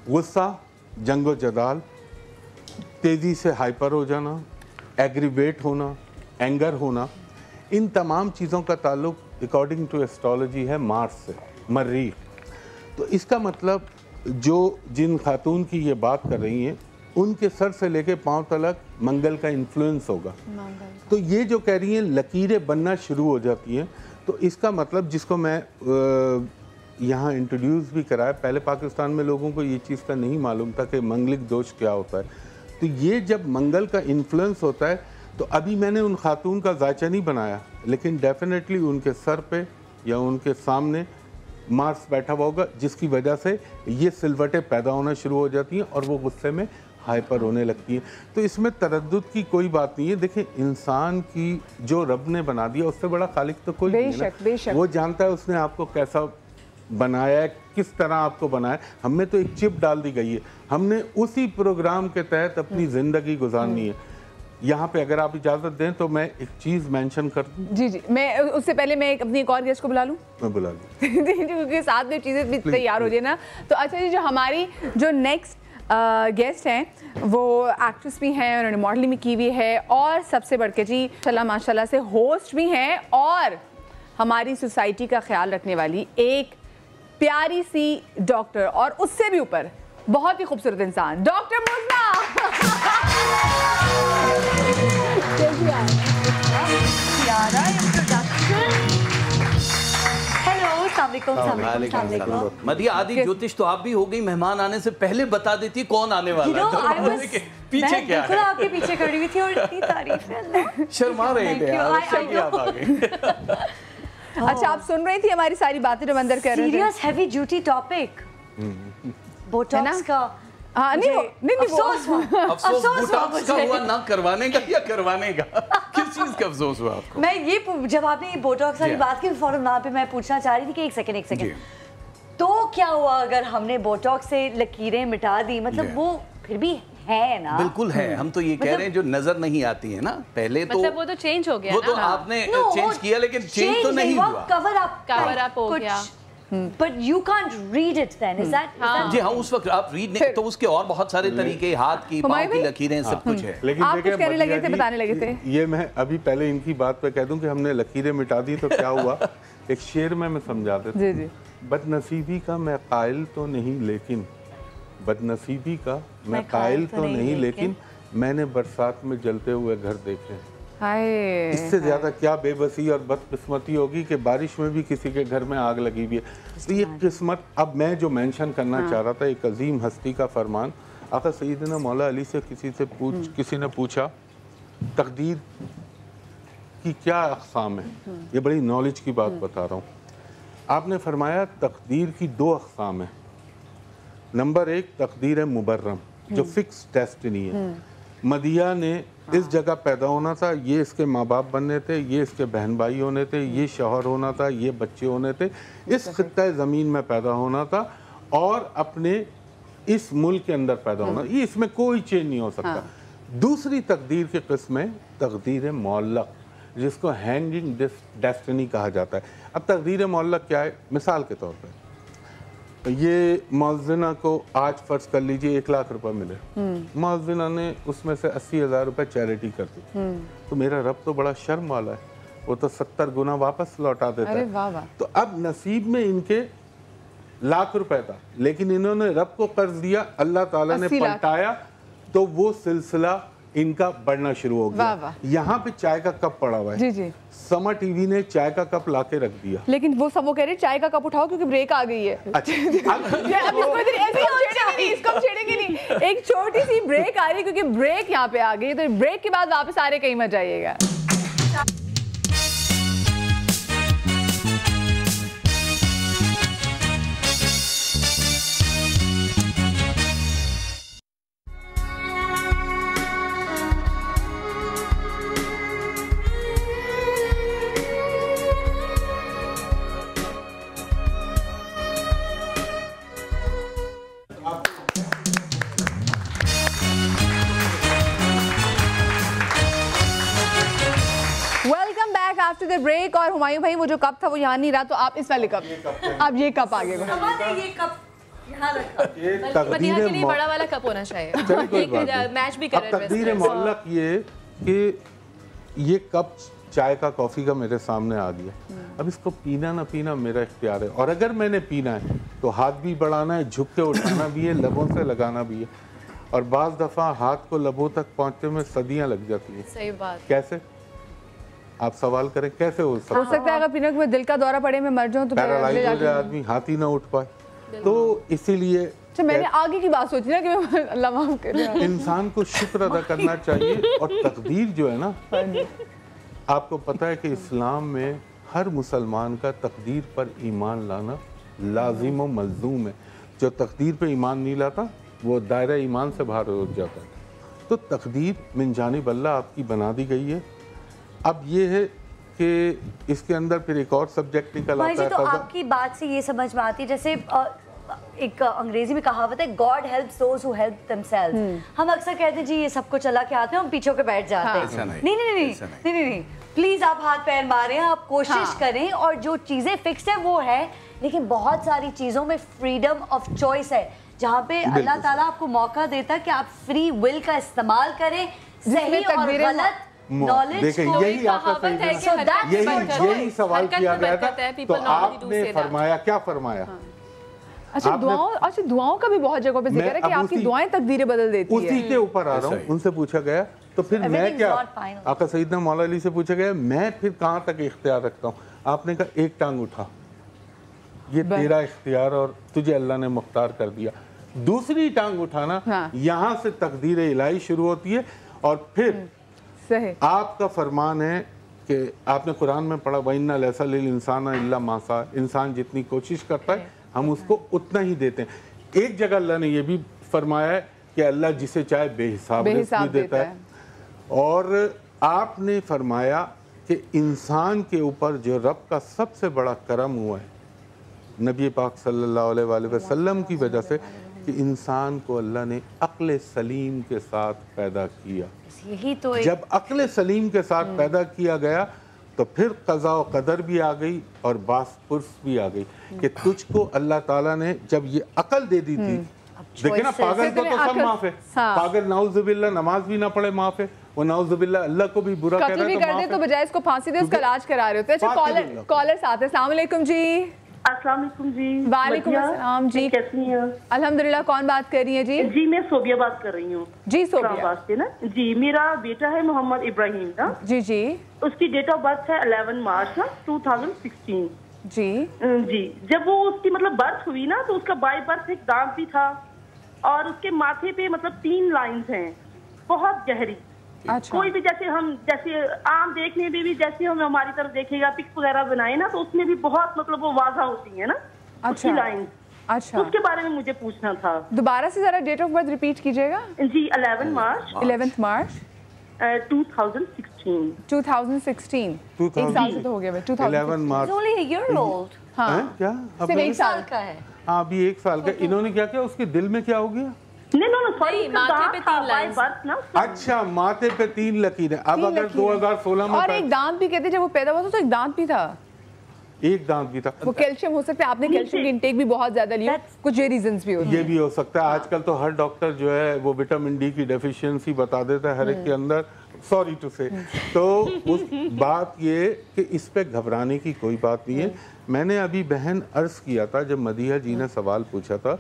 गुस्सा, जंगो जदाल, तेजी से हाइपर हो जाना, एग्रीवेट होना, एंगर होना, इन तमाम चीज़ों का ताल्लुक अकॉर्डिंग टू एस्ट्रोलॉजी है मार्स से, मर्रीख। तो इसका मतलब जो जिन खातून की ये बात कर रही हैं उनके सर से लेके पांव तक मंगल का इन्फ्लुएंस होगा। तो ये जो कह रही हैं लकीरें बनना शुरू हो जाती हैं, तो इसका मतलब, जिसको मैं यहाँ इंट्रोड्यूस भी कराया, पहले पाकिस्तान में लोगों को ये चीज़ का नहीं मालूम था कि मंगलिक दोष क्या होता है। तो ये जब मंगल का इन्फ्लुएंस होता है, तो अभी मैंने उन खातून का जायचा नहीं बनाया, लेकिन डेफिनेटली उनके सर पे या उनके सामने मार्स बैठा हुआ होगा, जिसकी वजह से ये सिलवटें पैदा होना शुरू हो जाती हैं और वो गुस्से में हाइपर होने लगती हैं। तो इसमें तरद्दुद की कोई बात नहीं है। देखिए, इंसान की जो रब ने बना दिया, उससे बड़ा खालिक तो कोई नहीं है ना। वो जानता है उसने आपको कैसा बनाया है, किस तरह आपको बनाया है। हमें तो एक चिप डाल दी गई है, हमने उसी प्रोग्राम के तहत अपनी ज़िंदगी गुजारनी है। यहाँ पे अगर आप इजाज़त दें तो मैं एक चीज़ मेंशन कर दूँ। जी जी, मैं उससे पहले मैं अपनी एक और गेस्ट को बुला लूँ। मैं बुला लूँ क्योंकि साथ में चीज़ें भी तैयार हो जाए ना। तो अच्छा जी, जो हमारी जो नेक्स्ट गेस्ट हैं वो एक्ट्रेस भी हैं, उन्होंने मॉडलिंग भी की हुई है और सबसे बढ़ के जी माशाल्लाह से होस्ट भी हैं और हमारी सोसाइटी का ख्याल रखने वाली एक प्यारी सी डॉक्टर और उससे भी ऊपर बहुत ही खूबसूरत इंसान डॉक्टर मुज़ना। मदिया आदि ज्योतिष तो आप भी हो गई, मेहमान आने से पहले बता देती कौन आने वाला है। पीछे क्या है? आपके पीछे खड़ी हुई थी और इतनी तारीफ है। शर्मा रहे थे आप आ गए। अच्छा आप सुन रही थी हमारी सारी बातें जो अंदर कर रहे थे। Serious heavy duty topic Botox का। हाँ नहीं अफसोस बोटॉक्स का हुआ ना करवाने का या करवाने का, किस चीज का अफसोस हुआ आपको? मैं ये जब आपने ये बोटॉक्स वाली बात की फौरन वहाँ पे मैं पूछना चाह रही थी कि एक सेकंड तो क्या हुआ अगर हमने बोटॉक्स से लकीरें मिटा दी, मतलब वो फिर भी है ना? बिल्कुल है, हम तो ये कह रहे हैं जो नजर नहीं आती है ना पहले तो मतलब वो तो चेंज हो गया, वो तो आपने चेंज किया लेकिन चेंज तो नहीं हुआ, कवर अप हो गया। But you can't read it then, is that? जी हाँ, उस वक्त आप रीड नहीं तो उसके और बहुत सारे तरीके, हाथ की, पाँव की लकीरें, सब कुछ है। लेकिन आप कुछ कहने लगे थे, बताने लगे थे। ये मैं अभी पहले इनकी बात पे कह दूं कि हमने लकीरें मिटा दी तो क्या हुआ। एक शेर में समझा देता हूं। जी। बदनसीबी का मैं कायल तो नहीं लेकिन बदनसीबी का मैं कायल तो नहीं लेकिन मैंने बरसात में जलते हुए घर देखे। इससे ज्यादा क्या बेबसी और बदकिस्मती होगी कि बारिश में भी किसी के घर में आग लगी हुई है। तो ये किस्मत। अब मैं जो मेंशन करना चाह रहा था, एक अजीम हस्ती का फरमान, आका सईदना मौला अली से किसी ने पूछा तकदीर की क्या अक़साम है। ये बड़ी नॉलेज की बात बता रहा हूँ। आपने फरमाया तकदीर की 2 अक़साम है। नंबर 1 तकदीर मुबर्रम जो फिक्स डेस्टिनी है। मदिया ने इस जगह पैदा होना था, ये इसके माँ बाप बनने थे, ये इसके बहन भाई होने थे, ये शौहर होना था, ये बच्चे होने थे, इस खित्ता ज़मीन में पैदा होना था और अपने इस मुल्क के अंदर पैदा होना, ये इसमें कोई चेंज नहीं हो सकता। दूसरी तकदीर की किस्म है तकदीर मौल्लक, जिसको हैंगिंग डेस्टिनी कहा जाता है। अब तकदीर मौल्लक क्या है? मिसाल के तौर पर ये मौज़िना को आज फर्ज कर लीजिए 1 लाख रुपए मिले, मौज़िना ने उसमें से 80,000 रुपए चैरिटी कर दी, तो मेरा रब तो बड़ा शर्म वाला है, वो तो 70 गुना वापस लौटा देता है। वाह वाह। तो अब नसीब में इनके लाख रुपए था, लेकिन इन्होंने रब को कर्ज दिया, अल्लाह ताला ने पलटाया, तो वो सिलसिला इनका बढ़ना शुरू हो गया। यहाँ पे चाय का कप पड़ा हुआ है। जी। समा टीवी ने चाय का कप लाके रख दिया, लेकिन वो सब वो कह रहे चाय का कप उठाओ क्योंकि ब्रेक आ गई है। अच्छा। इसको छेड़ेंगे नहीं, एक छोटी सी ब्रेक आ रही है क्योंकि ब्रेक यहाँ पे आ गई, तो ब्रेक के बाद वापस सारे कहीं मत जाइएगा। आफ्टर द ब्रेक और हुमायूं भाई वो जो कप था वो यहाँ नहीं रहा, तो आप इस वाले कप, अब ये कप आगे ये कप यहाँ रखा। मदिया के लिए बड़ा वाला कप होना चाहिए, मैच भी कर रहे हैं। तकदीर मौल्लक ये कि ये कप चाय का कॉफी का मेरे सामने आ गया, अब इसको पीना ना पीना मेरा इख्तियार है, और अगर मैंने पीना है तो हाथ भी बढ़ाना है, झुक के उठाना भी है, लबों से लगाना भी है, और बाज़ दफ़ा हाथ को लबों तक पहुँचने में सदियाँ लग जाती हैं। सही बात। कैसे? आप सवाल करें कैसे हो सकता है? अगर पीने के दिल का दौरा पड़े में मर जाऊं तो पैरालाइज हो जाए आदमी, हाथ ही ना उठ पाए, तो इसीलिए अच्छा मैंने आगे की बात सोची ना कि मैं अल्लाह माफ करे, इंसान को शुक्र अदा करना चाहिए। और तकदीर जो है ना, आपको पता है कि इस्लाम में हर मुसलमान का तकदीर पर ईमान लाना लाजिम व मलजूम है। जो तकदीर पे ईमान नहीं लाता वो दायरा ईमान से बाहर हो जाता है। तो तकदीर मिन जानिब अल्लाह आपकी बना दी गई है। अब ये है कि इसके अंदर फिर एक और सब्जेक्ट निकल आता है। तो आपकी बात से ये समझ में आती है, जैसे एक अंग्रेजी में कहावत है, God helps those who help themselves. हम अक्सर कहते हैं जी ये सबको चला के आते हैं, हम पीछे के बैठ जाते हैं। नहीं, प्लीज आप हाथ पैर मारें, आप कोशिश करें, और जो चीजें फिक्स है वो है, लेकिन बहुत सारी चीजों में फ्रीडम ऑफ चॉइस है। जहाँ पे अल्लाह ताला आपको मौका देता है कि आप फ्री विल का इस्तेमाल करें, सही और गलत नॉलेज देखें, यही आपका यही सवाल किया गया था, तो आपने फरमाया, क्या फरमाया? अच्छा, दुआओं का भी बहुत जगहों पे जिक्र है कि आपकी दुआएं तकदीरें बदल देती है। उसी के ऊपर आ रहा हूँ। उनसे पूछा गया तो फिर मैं क्या, आका सईदना मौला अली से पूछा गया मैं फिर कहाँ तक इख्तियार रखता हूँ? आपने कहा एक टांग उठा, ये तेरा इख्तियार और तुझे अल्लाह ने मुख्तार कर दिया। दूसरी टांग उठाना, यहाँ से तकदीर इलाही शुरू होती है और फिर आपका फरमान है कि आपने कुरान में पढ़ा, वइन्ना लैसा लिल इंसान इल्ला मा सा, इंसान जितनी कोशिश करता है हम उसको उतना ही देते हैं। एक जगह अल्लाह ने यह भी फरमाया है कि अल्लाह जिसे चाहे बेहिसाब रिज़्क़ देता है। और आपने फरमाया कि इंसान के ऊपर जो रब का सबसे बड़ा करम हुआ है नबी पाक सल्लल्लाहु अलैहि वसल्लम की वजह से, कि इंसान को अल्लाह ने अक्ल सलीम के साथ पैदा किया। यही तो जब अक्ल सलीम के साथ पैदा किया गया तो फिर क़ज़ा व क़दर भी आ गई और बास पुरस भी आ गई कि तुझको अल्लाह ताला ने जब ये अकल दे दी थी, देखिए ना, पागल को तो सब माफ है, पागल नाउज़ुबिल्लाह नमाज भी ना पढ़े माफ है, वो नाउज़ुबिल्लाह अल्लाह को भी बुरा कह रहा है तो बजाय इसको फांसी दे उसका इलाज करा रहे होते हैं। अच्छा, कॉलर साथ है। अस्सलाम वालेकुम जी। अस्सलाम वालेकुम जी। वालेकुम अस्सलाम जी, कैसी हैं? अल्हम्दुलिल्लाह। कौन बात कर रही है जी? जी मैं सोबिया बात कर रही हूँ जी। सोबिया से ना जी, मेरा बेटा है मोहम्मद इब्राहिम ना जी जी, उसकी डेट ऑफ बर्थ है 11 मार्च ना 2016 जी जी। जब वो उसकी मतलब बर्थ हुई ना तो उसका बाय बर्थ एक दांत भी था और उसके माथे पे मतलब 3 लाइंस हैं बहुत गहरी। अच्छा। कोई भी जैसे आम देखने में भी जैसे हम हमारी तरफ देखेगा पिक्स वगैरह बनाए ना तो उसमें भी बहुत मतलब वो वाज़ा होती है ना। अच्छा। उसकी लाइन। अच्छा, उसके बारे में मुझे पूछना था। दोबारा से जरा डेट ऑफ बर्थ रिपीट कीजिएगा। जी 11 मार्च 11 मार्च 2016 2016। एक साल से तो हो गया भाई। 11 मार्च only a year old। हाँ क्या सिर्फ एक साल का है। हाँ अभी 1 साल का। इन्होंने क्या किया, उसके दिल में क्या हो गया? नहीं, माथे पे 3 लाइन। अच्छा, माथे पे 3 लकीरें। अब अगर 2016 में और एक दांत भी कहते जब वो पैदा हुआ था तो एक दांत भी था। एक दांत भी था। वो कैल्शियम हो सकता है, आपने कैल्शियम की इंटेक भी बहुत ज्यादा लिया, कुछ ये रीजंस भी होते हैं। ये भी हो सकता है। आजकल तो हर डॉक्टर जो है वो विटामिन डी की डेफिशिएंसी बता देता है हर एक के अंदर, सॉरी टू से। तो उस बात ये कि इस पे घबराने की कोई बात नहीं है। मैंने अभी बहन अर्ज किया था जब मदीहा जी ने सवाल पूछा था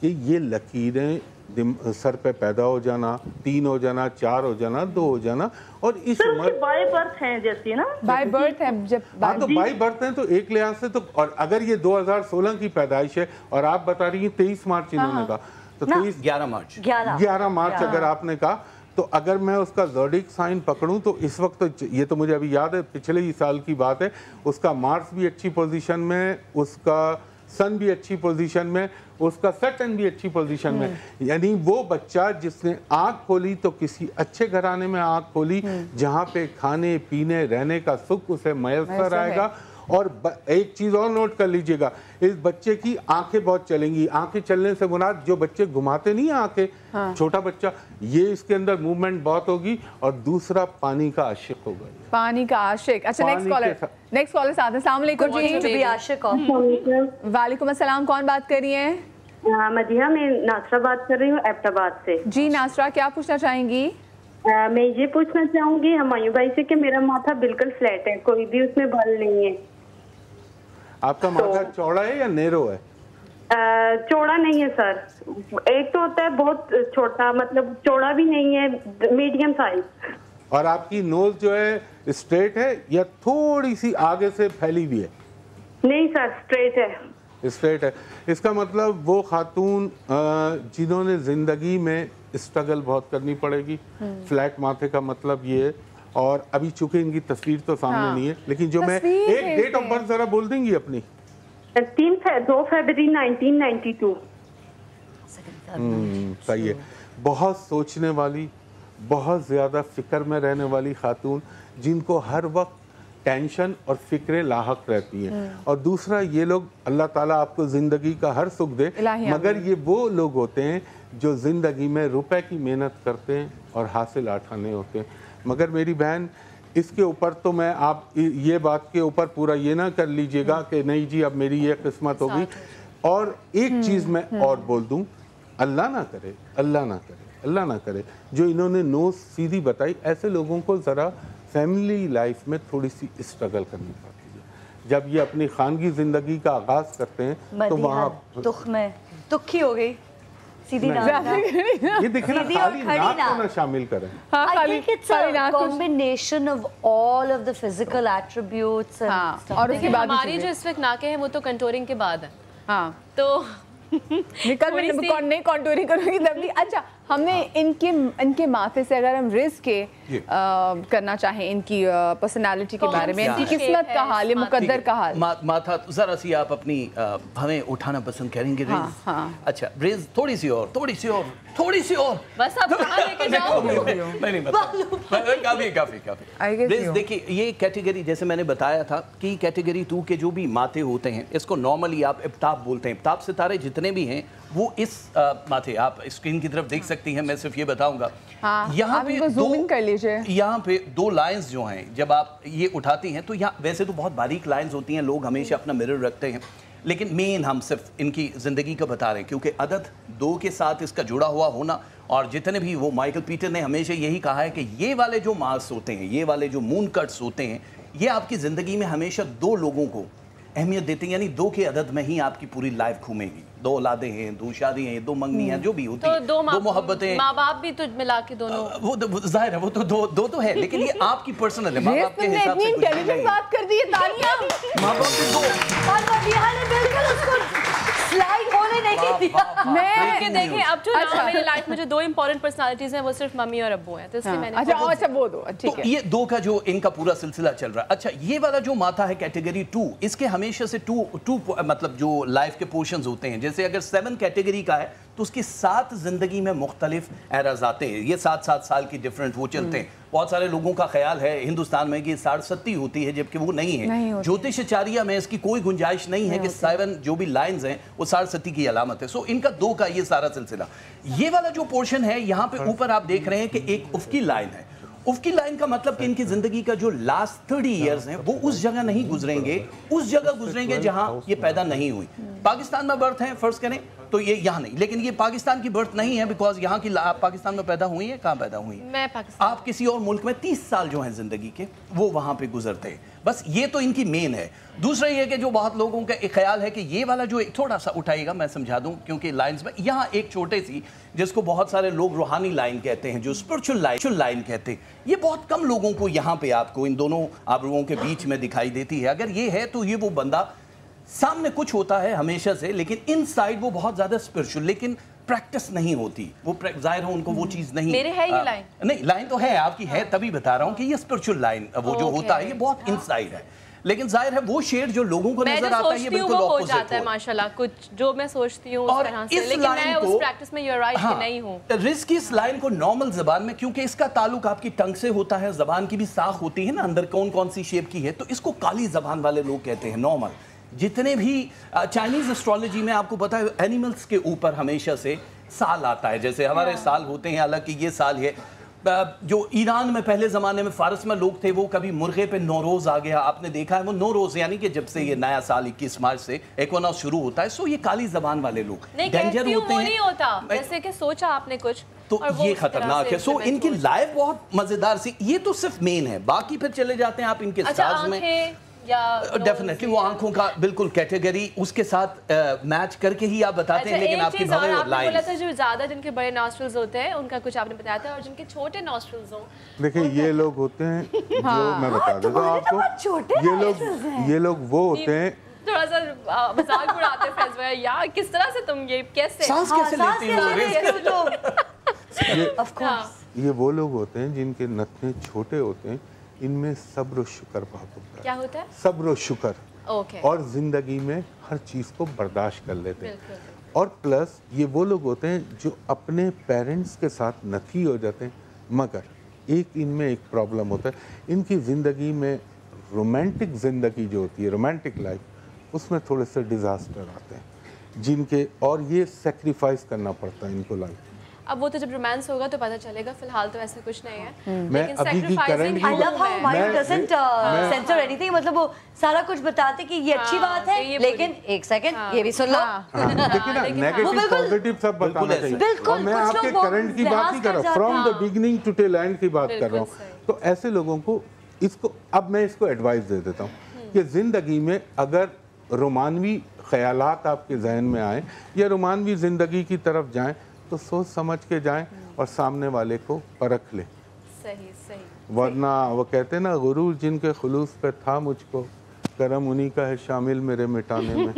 कि ये लकीरें सर पे पैदा हो जाना, 3 हो जाना, 4 हो जाना, 2 हो जाना, और इस उम्र बाय बर्थ है जैसे ना, बाय बर्थ है जब। हाँ तो बाय बर्थ है तो एक लिहाज से तो, और अगर ये 2016 की पैदाइश है और आप बता रही हैं 23 मार्च इन्होंने कहा, तो 11 मार्च 11 मार्च अगर आपने कहा, तो अगर मैं उसका ज़ोडिक साइन पकड़ूं तो इस वक्त तो ये तो मुझे अभी याद है, पिछले ही साल की बात है, उसका मार्स भी अच्छी पोजीशन में, उसका सन भी अच्छी पोजीशन में, उसका सैटर्न भी अच्छी पोजीशन में। यानी वो बच्चा जिसने आँख खोली तो किसी अच्छे घराने में आँख खोली जहाँ पे खाने पीने रहने का सुख उसे मैसर आएगा। और एक चीज़ और नोट कर लीजिएगा, इस बच्चे की आंखें बहुत चलेंगी। आंखें चलने से मुराद जो बच्चे घुमाते नहीं आंखें, हाँ। छोटा बच्चा, ये इसके अंदर मूवमेंट बहुत होगी। और दूसरा पानी का आशिक होगा, पानी का आशिक। अच्छा नेक्स्ट कॉलर साथ है। अस्सलाम वालेकुम जी। आशिक। वालेकुम अस्सलाम। कौन बात कर रही है? मदीहा, मैं नासरा बात कर रही हूँ एबटाबाद से। जी नासरा, क्या पूछना चाहेंगी? मैं ये पूछना चाहूंगी हुमायूं भाई से कि मेरा माथा बिल्कुल फ्लैट है, कोई भी उसमें बल नहीं है। आपका माथा चौड़ा है या नेरो है? चौड़ा नहीं है सर, एक तो होता है बहुत छोटा, मतलब चौड़ा भी नहीं है, मीडियम साइज। और आपकी नोज जो है स्ट्रेट है या थोड़ी सी आगे से फैली हुई है? नहीं सर, स्ट्रेट है। स्ट्रेट है। इसका मतलब वो खातून जिन्होंने जिंदगी में स्ट्रगल बहुत करनी पड़ेगी। फ्लैट माथे का मतलब ये है। और अभी चूंकि इनकी तस्वीर तो सामने नहीं है, लेकिन जो मैं एक डेट ऑफ बर्थ जरा बोल देंगी अपनी? 2 फरवरी 1992। सही है। बहुत सोचने वाली, बहुत ज़्यादा फिक्र में रहने वाली खातून, जिनको हर वक्त टेंशन और फिक्रें लाहक रहती हैं। और दूसरा, ये लोग, अल्लाह ताला आपको ज़िंदगी का हर सुख दे, मगर ये वो लोग होते हैं जो ज़िंदगी में रुपए की मेहनत करते हैं और हासिल आठाने होते हैं। मगर मेरी बहन, इसके ऊपर तो मैं, आप ये बात के ऊपर पूरा ये ना कर लीजिएगा कि नहीं जी अब मेरी ये किस्मत होगी। और एक चीज़ मैं और बोल दूं अल्लाह ना करे, अल्लाह ना करे, अल्लाह ना करे, जो इन्होंने नो सीधी बताई, ऐसे लोगों को ज़रा फैमिली लाइफ में थोड़ी सी स्ट्रगल करनी पड़ती है। जब ये अपनी खानगी ज़िंदगी का आगाज़ करते हैं तो वहाँ दुख में दुखी हो गई, सीधी ना ये देखिए ना, खाली नाक को ना शामिल करें। I think it's a combination of all of the physical attributes and stuff. और उसके बाद हमारी जो इस वक्त नाकें हैं वो तो कंटूरिंग के बाद है। हाँ तो निकल में नहीं कॉन्टूरिंग करूँगी तब भी। अच्छा, हमने इनके माथे से अगर हम रिस्क के करना चाहें इनकी पर्सनालिटी के बारे में, इनकी किस्मत का हाल, मुकद्दर का हाल, माथा जरा सी आप अपनी हमें उठाना पसंद करेंगे रेज? हाँ। अच्छा रेज, थोड़ी सी और बस आप कहाँ लेके जाओ? नहीं काफी रेज। देखिए ये कैटेगरी जैसे मैंने बताया था कि कैटेगरी 2 के जो भी माथे होते हैं इसको नॉर्मली आप इब्ताब बोलते हैं। इब्ताब सितारे जितने भी हैं वो इस माथे, आप स्क्रीन की तरफ देख सकती हैं, मैं सिर्फ ये बताऊंगा। हाँ, यहाँ पे ज़ूम इन कर लीजिए। यहाँ पे 2 लाइंस जो हैं जब आप ये उठाती हैं तो यहाँ वैसे तो बहुत बारीक लाइंस होती हैं, लोग हमेशा अपना मिरर रखते हैं, लेकिन मेन हम सिर्फ इनकी ज़िंदगी का बता रहे हैं क्योंकि अदद 2 के साथ इसका जुड़ा हुआ होना। और जितने भी वो माइकल पीटर ने हमेशा यही कहा है कि ये वाले जो मार्क्स होते हैं, ये वाले जो मून कट्स होते हैं, ये आपकी ज़िंदगी में हमेशा 2 लोगों को अहमियत देते हैं, यानी 2 के अदद में ही आपकी पूरी लाइफ घूमेगी। 2 औलादें हैं, 2 शादी हैं, 2 मंगनी हैं, जो भी होती तो हैं, 2 मोहब्बतें, माँ बाप भी तो मिला के दोनों, वो जाहिर है वो तो दो तो है, लेकिन ये आपकी पर्सनल है। माँ बाप के हिसाब से इंटेलिजेंट बात कर दी है, तालियां। माँ बाप के 2 और मदीहा ने बिल्कुल उसको स्लाइड होने नहीं दिया। मैं देखिए अब जो ना मेरी लाइफ में जो 2 इंपॉर्टेंट पर्सनालिटीज हैं वो सिर्फ मम्मी और अब्बू हैं, तो इसलिए मैंने अच्छा वो 2 ठीक है। ये 2 का जो इनका पूरा सिलसिला चल रहा है। अच्छा, ये वाला जो माथा है कैटेगरी 2, इसके हमेशा से 2 मतलब जो लाइफ के पोर्शंस होते हैं, जैसे अगर 7 कैटेगरी का है तो उसकी 7 जिंदगी में मुख्तलिफ एराज आते हैं। ये 7-7 साल की डिफरेंट वो चलते हैं। बहुत सारे लोगों का ख्याल है हिंदुस्तान में कि 60-70 होती है, जबकि वो नहीं है। ज्योतिषाचार्य में इसकी कोई गुंजाइश नहीं है कि 7 जो भी लाइंस हैं वो 60-70 की अलामत है। सो इनका 2 का ये सारा सिलसिला। ये वाला जो पोर्शन है यहाँ पे ऊपर आप देख रहे हैं कि एक उफ़की लाइन है। उफ़की लाइन का मतलब कि इनकी जिंदगी का जो लास्ट 30 इयर्स हैं वो उस जगह नहीं गुजरेंगे, उस जगह गुजरेंगे जहां ये पैदा नहीं हुई। पाकिस्तान में बर्थ है फर्ज करें तो ये यहाँ नहीं, लेकिन ये पाकिस्तान की बर्थ नहीं है बिकॉज यहाँ की आप पाकिस्तान में पैदा हुई है। कहाँ पैदा हुई है? मैं पाकिस्तान। आप किसी और मुल्क में 30 साल जो हैं जिंदगी के वो वहाँ पे गुजरते हैं। बस ये तो इनकी मेन है। दूसरा ये कि जो बहुत लोगों का एक ख्याल है कि ये वाला जो थोड़ा सा उठाएगा, मैं समझा दूं क्योंकि लाइंस में यहाँ एक छोटे सी जिसको बहुत सारे लोग रूहानी लाइन कहते हैं, जो स्पिरिचुअल लाइन कहते हैं, ये बहुत कम लोगों को यहाँ पे आपको इन दोनों आबरूओं के बीच में दिखाई देती है। अगर ये है तो ये वो बंदा सामने कुछ होता है हमेशा से, लेकिन इनसाइड वो बहुत ज्यादा स्पिरिचुअल, लेकिन प्रैक्टिस नहीं होती। वो जाहिर है उनको वो चीज नहीं। मेरे है ये लाइन? नहीं, लाइन तो है आपकी है, तभी बता रहा हूँ कि ये स्पिरिचुअल लाइन वो जो होता है ये बहुत इनसाइड है, लेकिन जाहिर है वो शेड जो लोगों को नजर आता है ये बिल्कुल हो जाता है। माशाल्लाह कुछ जो मैं सोचती हूँ उस तरह से, लेकिन मैं उस प्रैक्टिस में you're right कि नहीं हूँ। रिस्क इस लाइन को नॉर्मल जबान में, क्योंकि इसका ताल्लुक आपकी टंग से होता है, जबान की भी साख होती है ना अंदर कौन कौन सी शेप की है, तो इसको काली जबान वाले लोग कहते हैं नॉर्मल। जितने भी चाइनीज एस्ट्रोलॉजी में आपको पता है एनिमल्स के ऊपर हमेशा से साल आता है, जैसे हमारे साल होते हैं, हालांकि ये साल है जो ईरान में पहले ज़माने में फारस में लोग थे वो कभी मुर्गे पे नौरोज़ आ गया, आपने देखा है वो नौरोज़ यानी कि जब से ये नया साल 21 मार्च से इक्विनॉक्स शुरू होता है। सो ये काली जबान वाले लोग डेंजर होते हैं। नहीं होता जैसे कि सोचा आपने कुछ तो ये खतरनाक है। सो इनकी लाइफ बहुत मज़ेदार सी, ये तो सिर्फ मेन है, बाकी फिर चले जाते हैं आप इनके स्टार्स में। डेफिनेटली वो आंखों का बिल्कुल कैटेगरी उसके साथ मैच करके ही आप बताते हैं, लेकिन आपकी भवें और लाइन बोला था जो ज्यादा जिनके बड़े नॉस्ट्रल्स होते हैं उनका कुछ आपने बताया था, और जिनके छोटे नॉस्ट्रल्स हो, देखिए ये लोग होते हैं जो मैं बता देता हूं आपको, ये लोग वो होते हैं थोड़ा सा मजाक उड़ाते हैं फ्रेंड्स में, यार किस तरह से तुम ये कैसे सांस कैसे लेती हो। ये वो लोग होते हैं जिनके नथने छोटे होते हैं, इनमें सब्र और शुक्र बहुत होता है। क्या होता है? सब्र और शुक्र। ओके। और जिंदगी में हर चीज़ को बर्दाश्त कर लेते हैं। और प्लस ये वो लोग होते हैं जो अपने पेरेंट्स के साथ नथी हो जाते हैं, मगर एक इनमें एक प्रॉब्लम होता है, इनकी ज़िंदगी में रोमांटिक ज़िंदगी जो होती है, रोमांटिक लाइफ, उसमें थोड़े से डिज़ास्टर आते हैं जिनके, और ये सेक्रीफाइस करना पड़ता है इनको लाइफ। अब वो तो जब रोमांस होगा तो पता चलेगा, फिलहाल तो ऐसा कुछ नहीं है। मैं अभी की current I love how Humayun doesn't censor anything, मतलब वो सारा कुछ बताते कि ये अच्छी बात है, लेकिन एक सेकंड ये भी सुन लो। देखिए ना, नेगेटिव पॉजिटिव सब बताना चाहिए। और मैं आपके करंट की बात नहीं कर रहा हूँ, from the beginning to till end की बात कर रहा हूँ। तो ऐसे लोगों को इसको अब मैं इसको एडवाइस दे देता हूँ कि जिंदगी में अगर रोमानवी ख्यालात आपके जहन में आए या रोमानवी जिंदगी की तरफ जाएं तो सोच समझ के जाएं और सामने वाले को परख लें। सही सही। वरना वो कहते हैं ना, गुरूर जिनके खुलूस पे था मुझको, करम उन्हीं का है शामिल मेरे मिटाने में।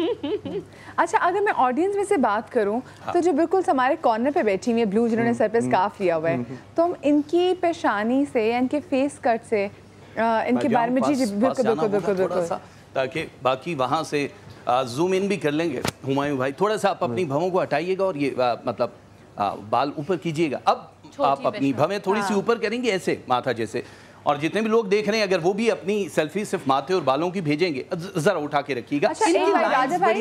अच्छा, अगर मैं ऑडियंस में से बात करूं तो जो बिल्कुल हमारे कॉर्नर पे बैठी हुई है ब्लू, जिन्होंने सर पे स्कार्फ लिया हुआ है, तो हम इनकी पेशानी से या इनके फेस कट से इनके बारे में जी बिल्कुल ताकि बाकी वहाँ से जूम इन भी कर लेंगे। हुमायूं भाई थोड़ा सा आप अपनी भवों को हटाइएगा और ये मतलब बाल ऊपर कीजिएगा। अब आप अपनी भवें थोड़ी सी ऊपर करेंगे ऐसे माथा जैसे, और जितने भी लोग देख रहे हैं अगर वो भी अपनी सेल्फी सिर्फ माथे और बालों की भेजेंगे, जरा उठा के रखिएगा। अच्छा,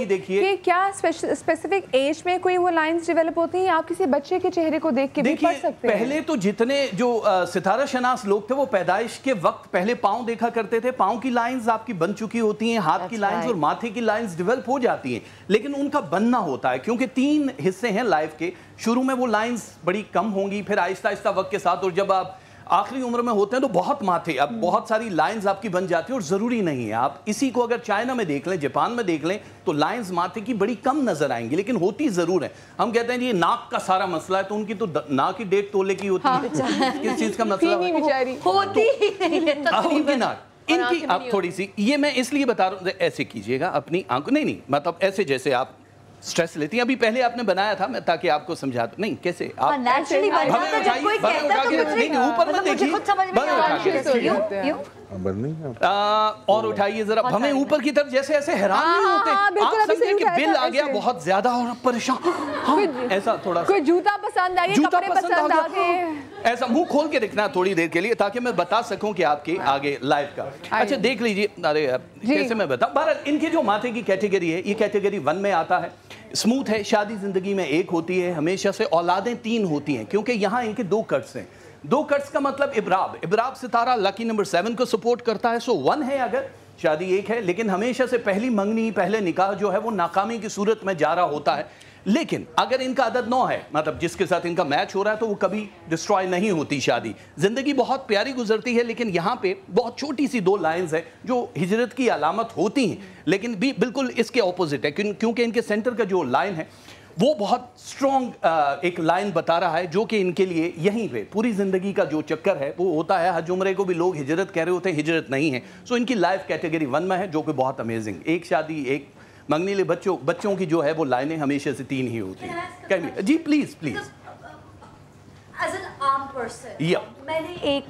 देखिए कि क्या स्पेसिफिक एज में कोई वो लाइंस डेवलप होती हैं, आप किसी बच्चे के चेहरे को देख के भी पढ़ सकते हैं? पहले तो जितने जो सितारा शनास लोग थे वो पैदाइश के वक्त पहले पाँव देखा करते थे, पाँव की लाइंस आपकी बन चुकी होती हैं, हाथ की लाइंस और माथे की लाइंस डेवलप हो जाती हैं, लेकिन उनका बनना होता है क्योंकि 3 हिस्से हैं लाइफ के। शुरू में वो लाइंस बड़ी कम होंगी, फिर आहिस्ता आहिस्ता वक्त के साथ, और जब आप आखिरी उम्र में होते हैं तो बहुत माथे, अब बहुत सारी लाइंस आपकी बन जाती है। और जरूरी नहीं है, आप इसी को अगर चाइना में देख लें, जापान में देख लें, तो लाइंस माथे की बड़ी कम नजर आएंगी, लेकिन होती जरूर है। हम कहते हैं ये नाक का सारा मसला है, तो उनकी तो नाक की 1.5 तोले की होती है। किस चीज का मसला होती ही नहीं नाक इनकी। आप थोड़ी सी, ये मैं इसलिए बता रहा हूँ, ऐसे कीजिएगा अपनी आंखों, नहीं मतलब ऐसे जैसे आप स्ट्रेस लेती हैं। अभी पहले आपने बनाया था मैं ताकि आपको समझा दूं। नहीं कैसे आप नेचुरली ऊपर मत देखिए, और उठाइए जरा भवें ऊपर की तरफ, जैसे ऐसे हैरान नहीं होते आप समझे कि बिल आ गया बहुत ज्यादा और परेशान, ऐसा थोड़ा कोई जूता पसंद आ गया, कपड़े पसंद आ गए, ऐसा मुंह खोल के रखना थोड़ी देर के लिए ताकि मैं बता सकूं कि आपके आगे लाइव का। अच्छा देख लीजिए, अरे कैसे मैं बताऊं। भारत इनकी जो माथे की कैटेगरी है, ये कैटेगरी 1 में आता है। स्मूथ है, शादी जिंदगी में 1 होती है, हमेशा से औलादें 3 होती हैं, क्योंकि यहाँ इनके 2 कट्स हैं। 2 कट्स का मतलब इब्राब सितारा लकी नंबर 7 को सपोर्ट करता है। सो 1 है अगर शादी 1 है, लेकिन हमेशा से पहली मंगनी पहले निकाह जो है वो नाकामी की सूरत में जा रहा होता है। लेकिन अगर इनका अदद 9 है, मतलब जिसके साथ इनका मैच हो रहा है, तो वो कभी डिस्ट्रॉय नहीं होती शादी। जिंदगी बहुत प्यारी गुजरती है, लेकिन यहाँ पे बहुत छोटी सी 2 लाइंस है जो हिजरत की अलामत होती हैं, लेकिन भी बिल्कुल इसके ऑपोजिट है, क्योंकि इनके सेंटर का जो लाइन है वो बहुत स्ट्रॉन्ग एक लाइन बता रहा है, जो कि इनके लिए यहीं पे पूरी जिंदगी का जो चक्कर है वो होता है। हज उम्रे को भी लोग हिजरत कह रहे होते हैं, हिजरत नहीं है। सो इनकी लाइफ कैटेगरी 1 में है, जो कि बहुत अमेजिंग। 1 शादी 1 मंगनीले बच्चों की जो है वो लाइनें हमेशा से 3 ही होती हैं। जी please please. As an arm person मैंने एक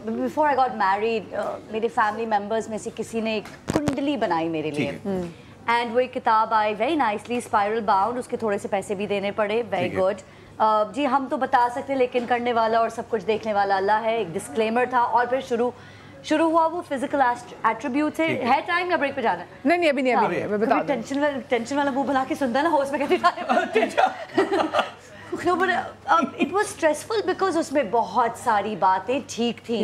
बिफोर आई गॉट मैरिड मेरे फैमिली मेंबर्स में से किसी ने एक कुंडली बनाई मेरे लिए, एंड वो एक किताब I very nicely spiral bound, उसके थोड़े से पैसे भी देने पड़े, वेरी गुड। जी हम तो बता सकते लेकिन करने वाला और सब कुछ देखने वाला अल्लाह है, एक डिस्क्लेमर था। और फिर शुरू हुआ वो फिजिकल एट्रीब्यूट है टाइम या ब्रेक पे जाना है? नहीं अभी मैं बता दूं। टेंशन वाला मुंह बना के सुनता ना, होश में कहती No, but it was stressful because उसमें बहुत सारी बातें ठीक थी।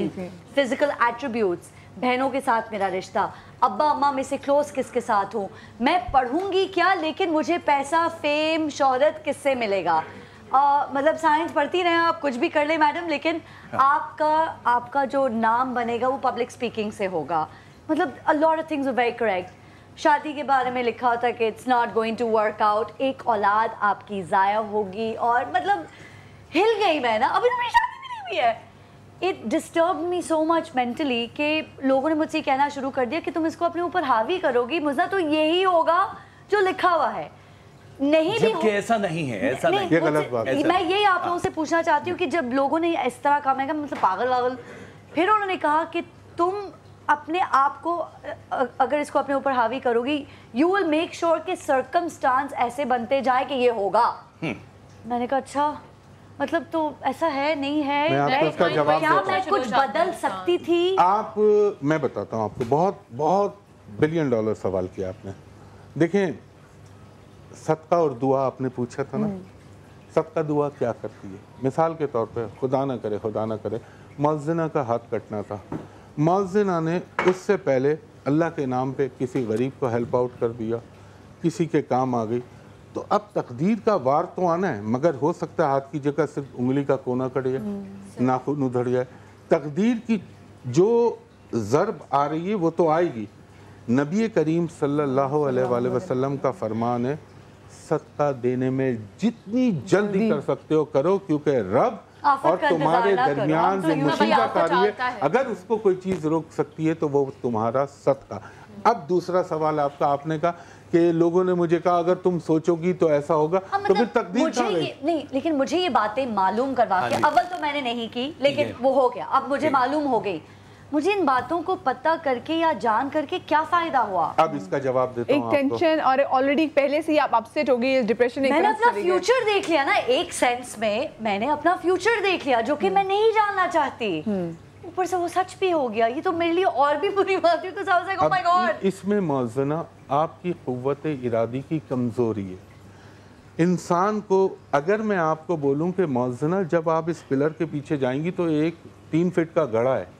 फिजिकल एट्रीब्यूट्स, बहनों के साथ मेरा रिश्ता, अब्बा अम्मा में से क्लोज किसके साथ हूँ, मैं पढ़ूंगी क्या लेकिन मुझे पैसा फेम शोहरत किससे मिलेगा। मतलब साइंस पढ़ती रहे आप, कुछ भी कर ले मैडम, लेकिन आपका जो नाम बनेगा वो पब्लिक स्पीकिंग से होगा। मतलब a lot of things are very correct. शादी के बारे में लिखा होता है कि it's not going to work out, एक औलाद आपकी ज़ाया होगी, और मतलब हिल गई मैं ना, अभी मेरी शादी भी नहीं हुई है। It disturb me so much mentally कि लोगों ने मुझसे कहना शुरू कर दिया कि तुम इसको अपने ऊपर हावी करोगी, मुझे तो यही होगा जो लिखा हुआ है। नहीं भी ऐसा नहीं है, ऐसा नहीं, ये गलत बात है। मैं यही आप लोगों से पूछना चाहती हूँ कि जब लोगों ने इस तरह कहा, मैं मतलब पागल, फिर उन्होंने कहा कि तुम अपने आप को अगर इसको अपने ऊपर हावी करोगी, यू विल मेक श्योर कि सर्कमस्टांस ऐसे बनते जाए कि ये होगा। मैंने कहा अच्छा, मतलब तो ऐसा है नहीं है, क्या मैं कुछ बदल सकती थी? मैं बताता हूँ आपको, बहुत $1 बिलियन सवाल किया आपने। देखें, सदका और दुआ आपने पूछा था ना, सदका दुआ क्या करती है? मिसाल के तौर पे खुदा ना करे मुअज्जिना का हाथ कटना था, मुअज्जिना ने उससे पहले अल्लाह के नाम पे किसी गरीब को हेल्प आउट कर दिया, किसी के काम आ गई, तो अब तकदीर का वार तो आना है, मगर हो सकता है हाथ की जगह सिर्फ उंगली का कोना कट जाए, नाखून उधड़ जाए। तकदीर की जो ज़र्ब आ रही है वो तो आएगी। नबी करीम सल्लल्लाहु अलैहि वसल्लम का फरमान है, सदका देने में जितनी जल्दी कर सकते हो करो, क्योंकि रब और तुम्हारे दरमियान जो मुसीबत आ रही है, अगर उसको कोई चीज़ रोक सकती है तो वो तुम्हारा सदका। अब दूसरा सवाल आपका, आपने कहा कि लोगों ने मुझे कहा अगर तुम सोचोगी तो ऐसा होगा, तो फिर तकदीर कहाँ गई? नहीं, लेकिन मुझे ये बातें मालूम करवा के, अव्वल तो मैंने नहीं की, लेकिन वो हो गया, अब मुझे मालूम हो गई। मुझे इन बातों को पता करके या जान करके क्या फायदा हुआ? अब इसका जवाब देता हूं। एक टेंशन और ऑलरेडी पहले से ही आप अपसेट हो गई, डिप्रेशन। मैंने अपना फ्यूचर देख लिया ना, एक सेंस में मैंने अपना फ्यूचर देख लिया जो कि मैं नहीं जानना चाहती। ऊपर से वो सच भी हो गया, ये तो मेरे लिए और भी बुरी बात है। तो I was like, oh my God. इसमें मुअज्जिना आपकी कुव्वत इरादी की कमजोरी है। इंसान को, अगर मैं आपको बोलूं कि मुअज्जिना जब आप इस पिलर के पीछे जाएंगी तो एक 3 फीट का गड़ा है,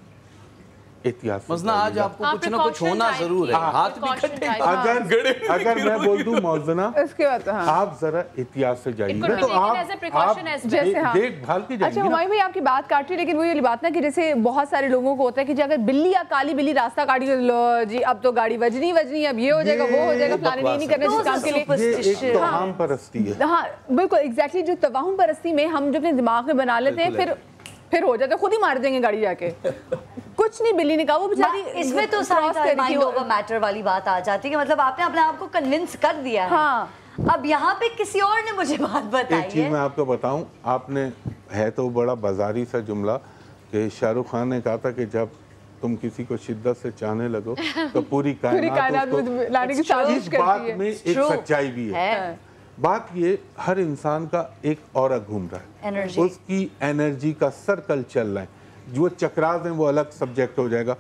मसना आज आपको कुछ ना कुछ होना जरूर है, हाथ भी कटे। अगर मैं बोल दूं मौजना, उसके बाद आप जरा एहतियात से जाइए, तो आप देखभाल की जाएंगे। अच्छा हुमायूं भाई, आपकी बात काट रही, लेकिन वो ये बात ना कि जैसे बहुत सारे लोगों को होता है कि अगर बिल्ली या काली बिल्ली रास्ता काटी तो लो जी अब तो गाड़ी वजनी अब ये हो जाएगा वो हो जाएगा, प्लान नहीं करना जिस काम के लिए। तवाहुम परस्ती है। हाँ बिल्कुल एग्जैक्टली, जो तवाहुम परस्ती में हम जो अपने दिमाग में बना लेते हैं, फिर हो जाता है, खुद ही मार देंगे गाड़ी जाके। कुछ नहीं, बिल्ली ने कहा, वो बेचारी। इसमें तो माइंड ओवर मैटर वाली बात आ जाती है कि मतलब आपने अपने आप को कन्विंस कर दिया है। हाँ। अब यहाँ पे किसी और ने मुझे बात बताई है। एक चीज मैं आपको बताऊं, आपने, है तो बड़ा बाजारी सा जुमला कि शाहरुख खान ने कहा था कि जब तुम किसी को शिद्दत से चाहने लगो तो पूरी कायनात लाने की साजिश करती है। इस बात में एक सच्चाई भी है। बात ये, हर इंसान का एक ऑरा घूम रहा है, उसकी एनर्जी का सर्कल चल रहा है, जो चक्रास हैं वो अलग सब्जेक्ट हो जाएगा।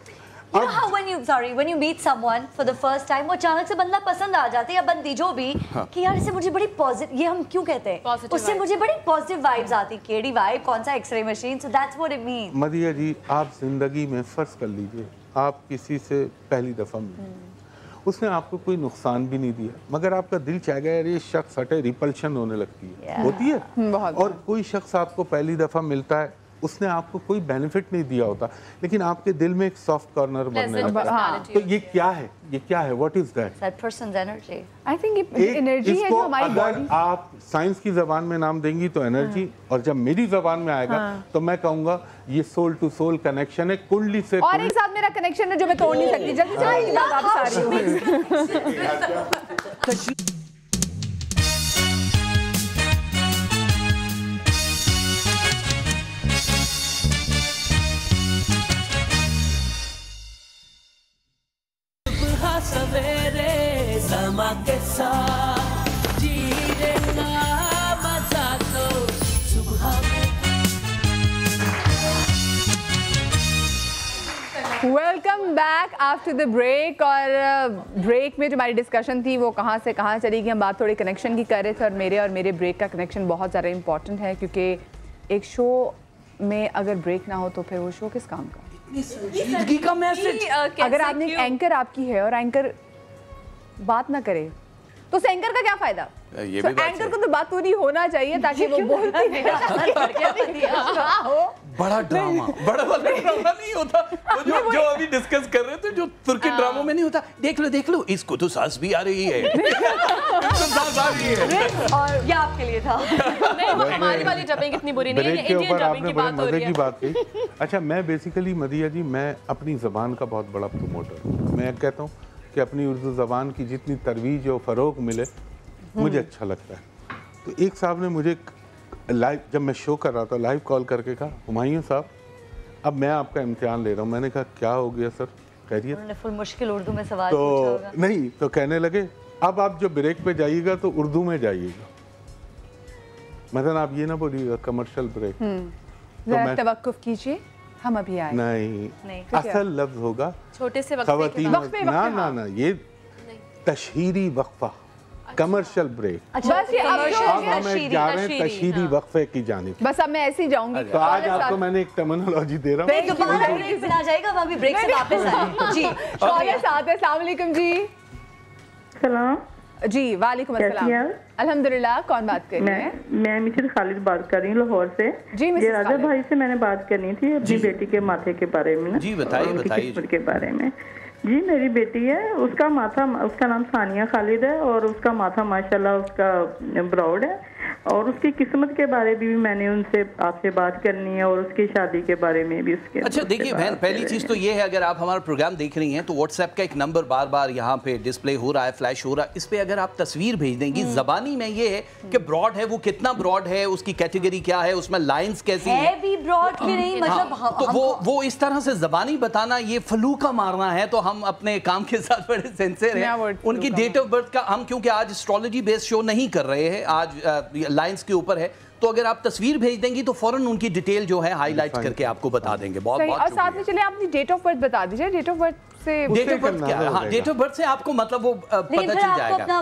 You know how when you meet someone for the first time, वो अचानक से बंदा पसंद आ जाता है या बंदी जो भी, कि यार इससे मुझे बड़ी पॉजिटिव, ये हम क्यों कहते हैं, उससे मुझे बड़ी पॉजिटिव वाइब्स आती। केडी वाइब, कौन सा X ray machine, so that's what it means। Madiya ji, आप जिंदगी में फर्ज कर लीजिए आप किसी से पहली दफा मिले, उसने आपको कोई नुकसान भी नहीं दिया, मगर आपका दिल चाहेगा यार ये शख्स हटे, रिपल्शन होने लगती है, होती है। और कोई शख्स आपको पहली दफा मिलता है, उसने आपको कोई बेनिफिट नहीं दिया होता, लेकिन आपके दिल में एक सॉफ्ट कॉर्नर बनने लगता है। तो ये क्या है, ये क्या है, what is that? That person's energy। I think energy है जो हमारी बॉडी। आप साइंस की जबान में नाम देंगी तो एनर्जी, और जब मेरी जबान में आएगा तो मैं कहूंगा ये सोल टू सोल कनेक्शन है, कुंडली से। और एक साथ मेरा कनेक्शन है जो मैं तोड़ नहीं सकती। जल्दी से आइए, वापस आ रही हूं। सवेरे समा के साथ जीने का मजा तो सुबह में। Welcome back after the break. और ब्रेक में जो हमारी डिस्कशन थी वो कहाँ से कहाँ चली गई, हम बात थोड़ी कनेक्शन की कर रहे थे, और मेरे ब्रेक का कनेक्शन बहुत ज़्यादा इम्पॉर्टेंट है, क्योंकि एक शो में अगर ब्रेक ना हो तो फिर वो शो किस काम का। संजीदगी का मैसेज। अगर आपने एंकर आपकी है और एंकर बात ना करे तो उस एंकर का क्या फायदा? एंकर को तो बात पूरी होना चाहिए ताकि वो बोलती बड़ा ड्रामा, बड़ा वाला ड्रामा नहीं होता वो जो अभी डिस्कस कर रहे थे, जो तुर्की ड्रामों में नहीं होता। देख लो इसको तो सांस भी आ रही है। सांस आ रही है। और ये आपके लिए था। नहीं, वो हमारी वाली डबिंग कितनी बुरी नहीं है, इंडियन डबिंग की बात हो रही है। मजे की बात कही। अच्छा, मैं बेसिकली मदिया जी, मैं अपनी ज़बान का बहुत बड़ा प्रमोटर हूँ। मैं कहता हूँ कि अपनी उर्दू ज़बान की जितनी तरवीज और फ़रोग मिले मुझे अच्छा लगता है। तो एक साहब ने मुझे लाइव, जब मैं शो कर रहा था, लाइव कॉल करके कहा, हुमायूं साहब अब मैं आपका इम्तिहान ले रहा हूँ। मैंने कहा क्या हो गया सर, खैरियत? उन्होंने फुल मुश्किल उर्दू में सवाल तो पूछा होगा। नहीं, तो कहने लगे अब आप जो ब्रेक पे जाइएगा तो उर्दू में जाइएगा, मतलब आप ये ना बोलिएगा कमर्शियल ब्रेक। तो तवक्कुफ कीजिए, हम अभी आए। नहीं, असल लफ्ज होगा छोटे से खवातीन। ना, ये तशहीरी वक्फा। Commercial break. बस ये अब हमें जा रहे हैं तशहीरी वक्फे की जानिब। बस अब मैं ऐसे ही जाऊंगी। तो आज आपको मैंने एक टर्मिनोलॉजी दे रहा हूँ। दोबारा ब्रेक पे आ जाएगा, वहाँ भी ब्रेक से वापस आए। जी कॉलर साथ है। अस्सलाम वालेकुम जी। सलाम जी वालेकुम अस्सलाम। अल्हम्दुलिल्लाह। कौन बात कर रही है? मैं मिसेस खालिद बात कर रही हूँ लाहौर से। जी मिसेस राजा भाई से मैंने बात करनी थी अपनी बेटी के माथे के बारे में ना। जी बताइए बताइए के बारे में। जी मेरी बेटी है, उसका माथा, उसका नाम सानिया खालिद है और उसका माथा माशाल्लाह उसका ब्राउड है और उसकी किस्मत के बारे में भी मैंने उनसे आपसे बात करनी है और उसकी शादी के बारे में भी उसके। अच्छा देखिए बहन, पहली चीज़ तो ये है अगर आप हमारा प्रोग्राम देख रही हैं तो व्हाट्सएप का एक नंबर बार बार यहाँ पे डिस्प्ले हो रहा है, फ्लैश हो रहा है, इस पे अगर आप तस्वीर भेज देंगी ज़बानी में ये है कि ब्रॉड है, वो कितना ब्रॉड है, उसकी कैटेगरी क्या है, उसमें लाइंस कैसी है भी ब्रॉड की नहीं, मतलब तो वो इस तरह से ज़बानी बताना ये फलूका मारना है। तो हम अपने काम के साथ बड़े सिंसियर हैं। उनकी डेट ऑफ बर्थ का हम, क्योंकि आज एस्ट्रोलॉजी बेस्ड शो नहीं कर रहे हैं, आज लाइंस के ऊपर है, तो अगर आप तस्वीर भेज देंगी तो फौरन उनकी डिटेल जो है हाईलाइट करके आपको बता देंगे। बहुत बहुत और साथ में चले अपनी डेट ऑफ बर्थ बता दीजिए। डेट ऑफ बर्थ से डेट ऑफ बर्थ क्या? हाँ डेट ऑफ बर्थ से आपको मतलब वो पता चल जाएगा।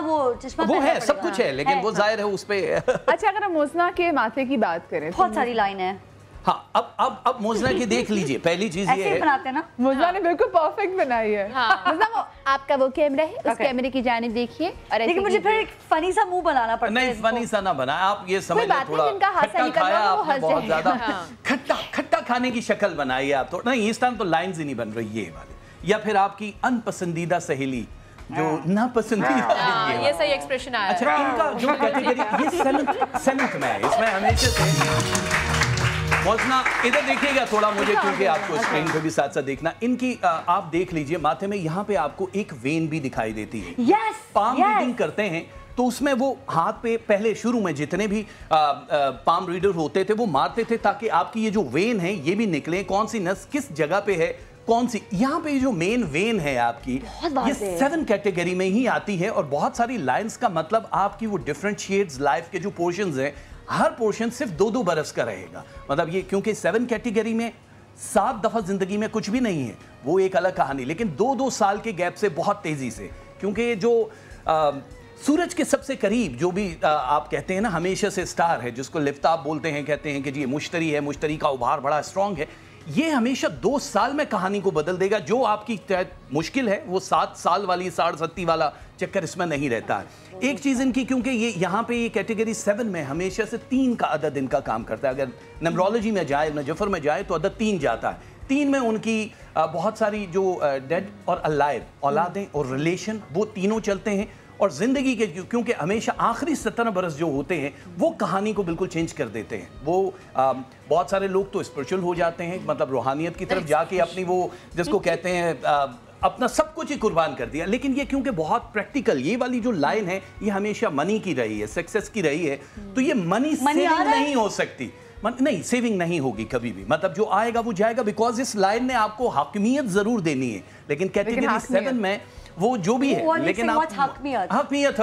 वो है सब कुछ है, लेकिन वो जाहिर है उस पे। अच्छा अगर हम मोजना के माथे की बात करें, बहुत सारी लाइन है। हाँ अब मोजना की देख लीजिए। पहली चीज ये है बनाते हैं ना, मोजना ने बिल्कुल परफेक्ट बनाई है। मोजना वो आपका वो कैमरा है, उस कैमरे की जानिब देखिए। और लेकिन मुझे फिर एक फनी सा मुंह बनाना पड़ता है। नहीं फनी सा ना बनाए आप, ये समझ लो थोड़ा खट्टा खाया आपने बहुत ज्यादा, खट्टा खाने की शक्ल बनाई है आप। तो नहीं इस टाइम तो लाइंस ही नहीं बन रही ये वाली, या फिर आपकी अनपसंदीदा सहेली जो नापसंदीदा। ये सही एक्सप्रेशन आया। अच्छा इनका जो कैटेगरी ये सनत में है, इसमें हमेशा से मौजना इधर देखिएगा थोड़ा मुझे, क्योंकि आपको स्क्रीन पे भी साथ साथ देखना। इनकी आप देख लीजिए माथे में यहाँ पे आपको एक वेन भी दिखाई देती है। पाम रीडिंग करते हैं तो उसमें वो हाथ पे पहले शुरू में जितने भी पाम रीडर होते थे वो मारते थे ताकि आपकी ये जो वेन है ये भी निकले, कौन सी नस किस जगह पे है, कौन सी। यहाँ पे जो मेन वेन है आपकी ये 7 कैटेगरी में ही आती है। और बहुत सारी लाइंस का मतलब आपकी वो डिफरेंशिएट्स लाइफ के जो पोर्शंस हैं, हर पोर्शन सिर्फ 2-2 बरस का रहेगा। मतलब ये क्योंकि 7 कैटेगरी में 7 दफा जिंदगी में कुछ भी नहीं है, वो एक अलग कहानी, लेकिन 2-2 साल के गैप से बहुत तेजी से, क्योंकि जो सूरज के सबसे करीब जो भी आप कहते हैं ना हमेशा से स्टार है, जिसको लिफ्ताब बोलते हैं, कहते हैं कि जी मुश्तरी है, मुश्तरी का उभार बड़ा स्ट्रांग है, ये हमेशा 2 साल में कहानी को बदल देगा। जो आपकी मुश्किल है वो 7 साल वाली 60 वाला चक्कर इसमें नहीं रहता है। एक चीज़ इनकी, क्योंकि ये यहाँ पे ये कैटेगरी 7 में हमेशा से 3 का अदद इनका काम करता है। अगर न्यूमरोलॉजी में जाए, नजफर में जाए तो अदद 3 जाता है। 3 में उनकी बहुत सारी जो डेड और अलाइव औलादें और रिलेशन वो तीनों चलते हैं। और ज़िंदगी के क्योंकि हमेशा आखिरी 17 बरस जो होते हैं वो कहानी को बिल्कुल चेंज कर देते हैं। वो बहुत सारे लोग तो स्पिरिचुअल हो जाते हैं, मतलब रूहानियत की तरफ जाके अपनी वो जिसको कहते हैं अपना सब कुछ ही कुर्बान कर दिया। लेकिन ये क्योंकि बहुत प्रैक्टिकल, ये वाली जो लाइन है ये हमेशा मनी की रही है, सक्सेस की रही है, तो ये मनी सेविंग नहीं हो सकती। नहीं सेविंग नहीं होगी कभी भी, मतलब जो आएगा वो जाएगा, बिकॉज इस लाइन ने आपको हकीमियत जरूर देनी है। लेकिन कैटेगरी 7 में वो जो भी है, लेकिन आप हकीमियत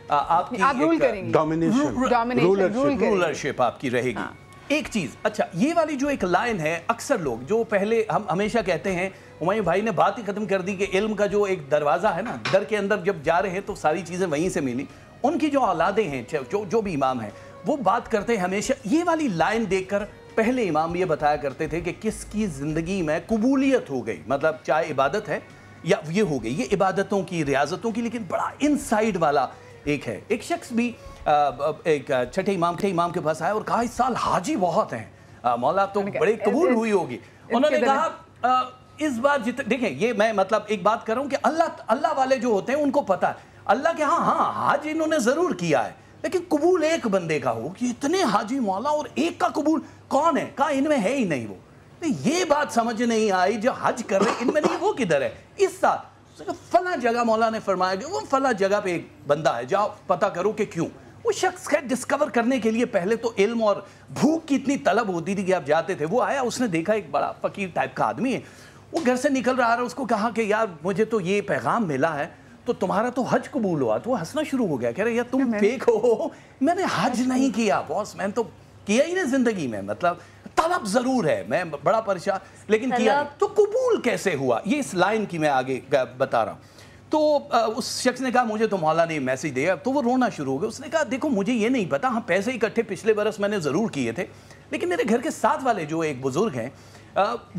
आपकी रूल करेंगे, डोमिनेशन, रूलरशिप आपकी रहेगी। एक चीज, अच्छा ये वाली जो एक लाइन है, अक्सर लोग जो पहले हम हमेशा कहते हैं, हुमायूं भाई ने बात ही खत्म कर दी कि इल्म का जो एक दरवाजा है ना, दर के अंदर जब जा रहे हैं तो सारी चीजें वहीं से मिली। उनकी जो औलादें हैं, जो भी इमाम हैं, वो बात करते हैं हमेशा ये वाली लाइन देखकर। पहले इमाम ये बताया करते थे कि किसकी जिंदगी में कबूलियत हो गई, मतलब चाहे इबादत है या ये हो गई, ये इबादतों की, रियाजतों की, लेकिन बड़ा इनसाइड वाला एक है। एक शख्स भी एक छठे इमाम के पास आया और कहा इस साल हाजी बहुत हैं, मौला तो बड़े कबूल हुई होगी। उन्होंने कहा इस बार देखें, ये मैं मतलब एक बात कर रहा हूँ कि अल्लाह वाले जो होते हैं उनको पता है अल्लाह के हाँ हाज इन्होंने जरूर किया है, लेकिन कबूल एक बंदे का हो कि इतने हाजी मौला और एक का कबूल कौन है, कहा इनमें है ही नहीं वो। तो ये बात समझ नहीं आई, जो हज कर रहे इनमें नहीं, वो किधर है। इस साल फला जगह मौला ने फरमाया कि वो फला जगह पे एक बंदा है, जाओ पता करो कि क्यों। वो शख्स है डिस्कवर करने के लिए पहले तो इल्म और भूख की इतनी तलब होती थी कि आप जाते थे। वो आया, उसने देखा एक बड़ा फकीर टाइप का आदमी है, वो घर से निकल रहा है, उसको कहा कि यार मुझे तो ये पैगाम मिला है, तो तुम्हारा तो हज कबूल हुआ। तो वो हंसना शुरू हो गया, कह रहे यार तुम फेक हो, मैंने हज नहीं किया बॉस, मैंने तो किया ही नहीं जिंदगी में, मतलब तलब जरूर है, मैं बड़ा परेशान, लेकिन किया नहीं। तो कबूल कैसे हुआ, ये इस लाइन की मैं आगे बता रहा हूँ। तो उस शख्स ने कहा मुझे तो मौला ने मैसेज दिया। तो वो रोना शुरू हो गया। उसने कहा देखो मुझे ये नहीं पता, हाँ पैसे इकट्ठे पिछले बरस मैंने ज़रूर किए थे, लेकिन मेरे घर के साथ वाले जो एक बुज़ुर्ग हैं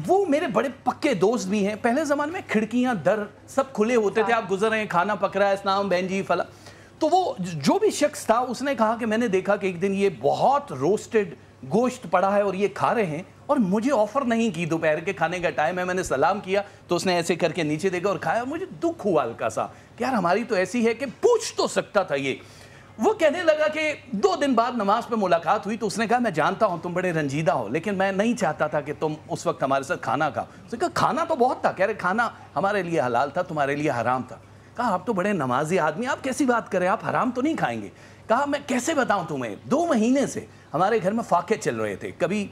वो मेरे बड़े पक्के दोस्त भी हैं। पहले ज़माने में खिड़कियाँ दर सब खुले होते थे, आप गुजर रहे हैं, खाना पक रहा है, इस्लाम बहन जी फला। तो वो जो भी शख्स था उसने कहा कि मैंने देखा कि एक दिन ये बहुत रोस्टेड गोश्त पड़ा है और ये खा रहे हैं और मुझे ऑफर नहीं की, दोपहर के खाने का टाइम है, मैंने सलाम किया तो उसने ऐसे करके नीचे देखा और खाया। मुझे दुख हुआ हल्का सा कि यार हमारी तो ऐसी है कि पूछ तो सकता था ये। वो कहने लगा कि 2 दिन बाद नमाज पे मुलाकात हुई तो उसने कहा मैं जानता हूँ तुम बड़े रंजीदा हो, लेकिन मैं नहीं चाहता था कि तुम उस वक्त हमारे साथ खाना खाओ। उसने कहा खाना तो बहुत था। कह रहे खाना हमारे लिए हलाल था, तुम्हारे लिए हराम था। कहा आप तो बड़े नमाजी आदमी, आप कैसी बात करें, आप हराम तो नहीं खाएंगे। कहा मैं कैसे बताऊं तुम्हें, 2 महीने से हमारे घर में फाके चल रहे थे। कभी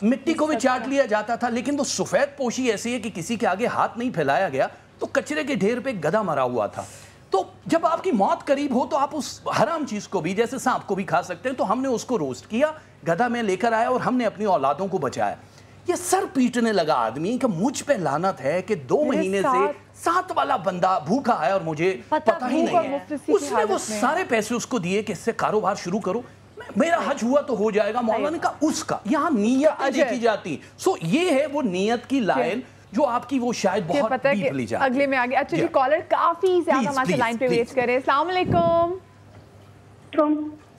मिट्टी को भी चाट लिया जाता था, लेकिन वो सफ़ेद पोशी ऐसी है कि किसी के आगे हाथ नहीं फैलाया गया। तो कचरे के ढेर पे गधा मरा हुआ था। तो जब आपकी मौत करीब हो तो आप उस हराम चीज़ को भी, जैसे सांप को भी खा सकते हैं, तो हमने उसको रोस्ट किया, गधा में लेकर आया और हमने अपनी औलादों को बचाया। ये सर पीटने लगा आदमी कि मुझ पे लानत है कि 2 महीने से 7 वाला बंदा भूखा है और मुझे पता ही नहीं है। उसने वो सारे पैसे उसको दिए कि इससे कारोबार शुरू करो, मेरा हज हुआ तो हो जाएगा। मौलाना ने कहा उसका यहाँ नीयत देखी जाती। सो ये है वो नीयत की लाइन जो आपकी वो शायद बहुत डीपली जाती है। अगले में आगे। अच्छा जी, कॉलर काफी ज्यादा हमारे लाइन पे वेट कर रहे हैं। अस्सलाम वालेकुम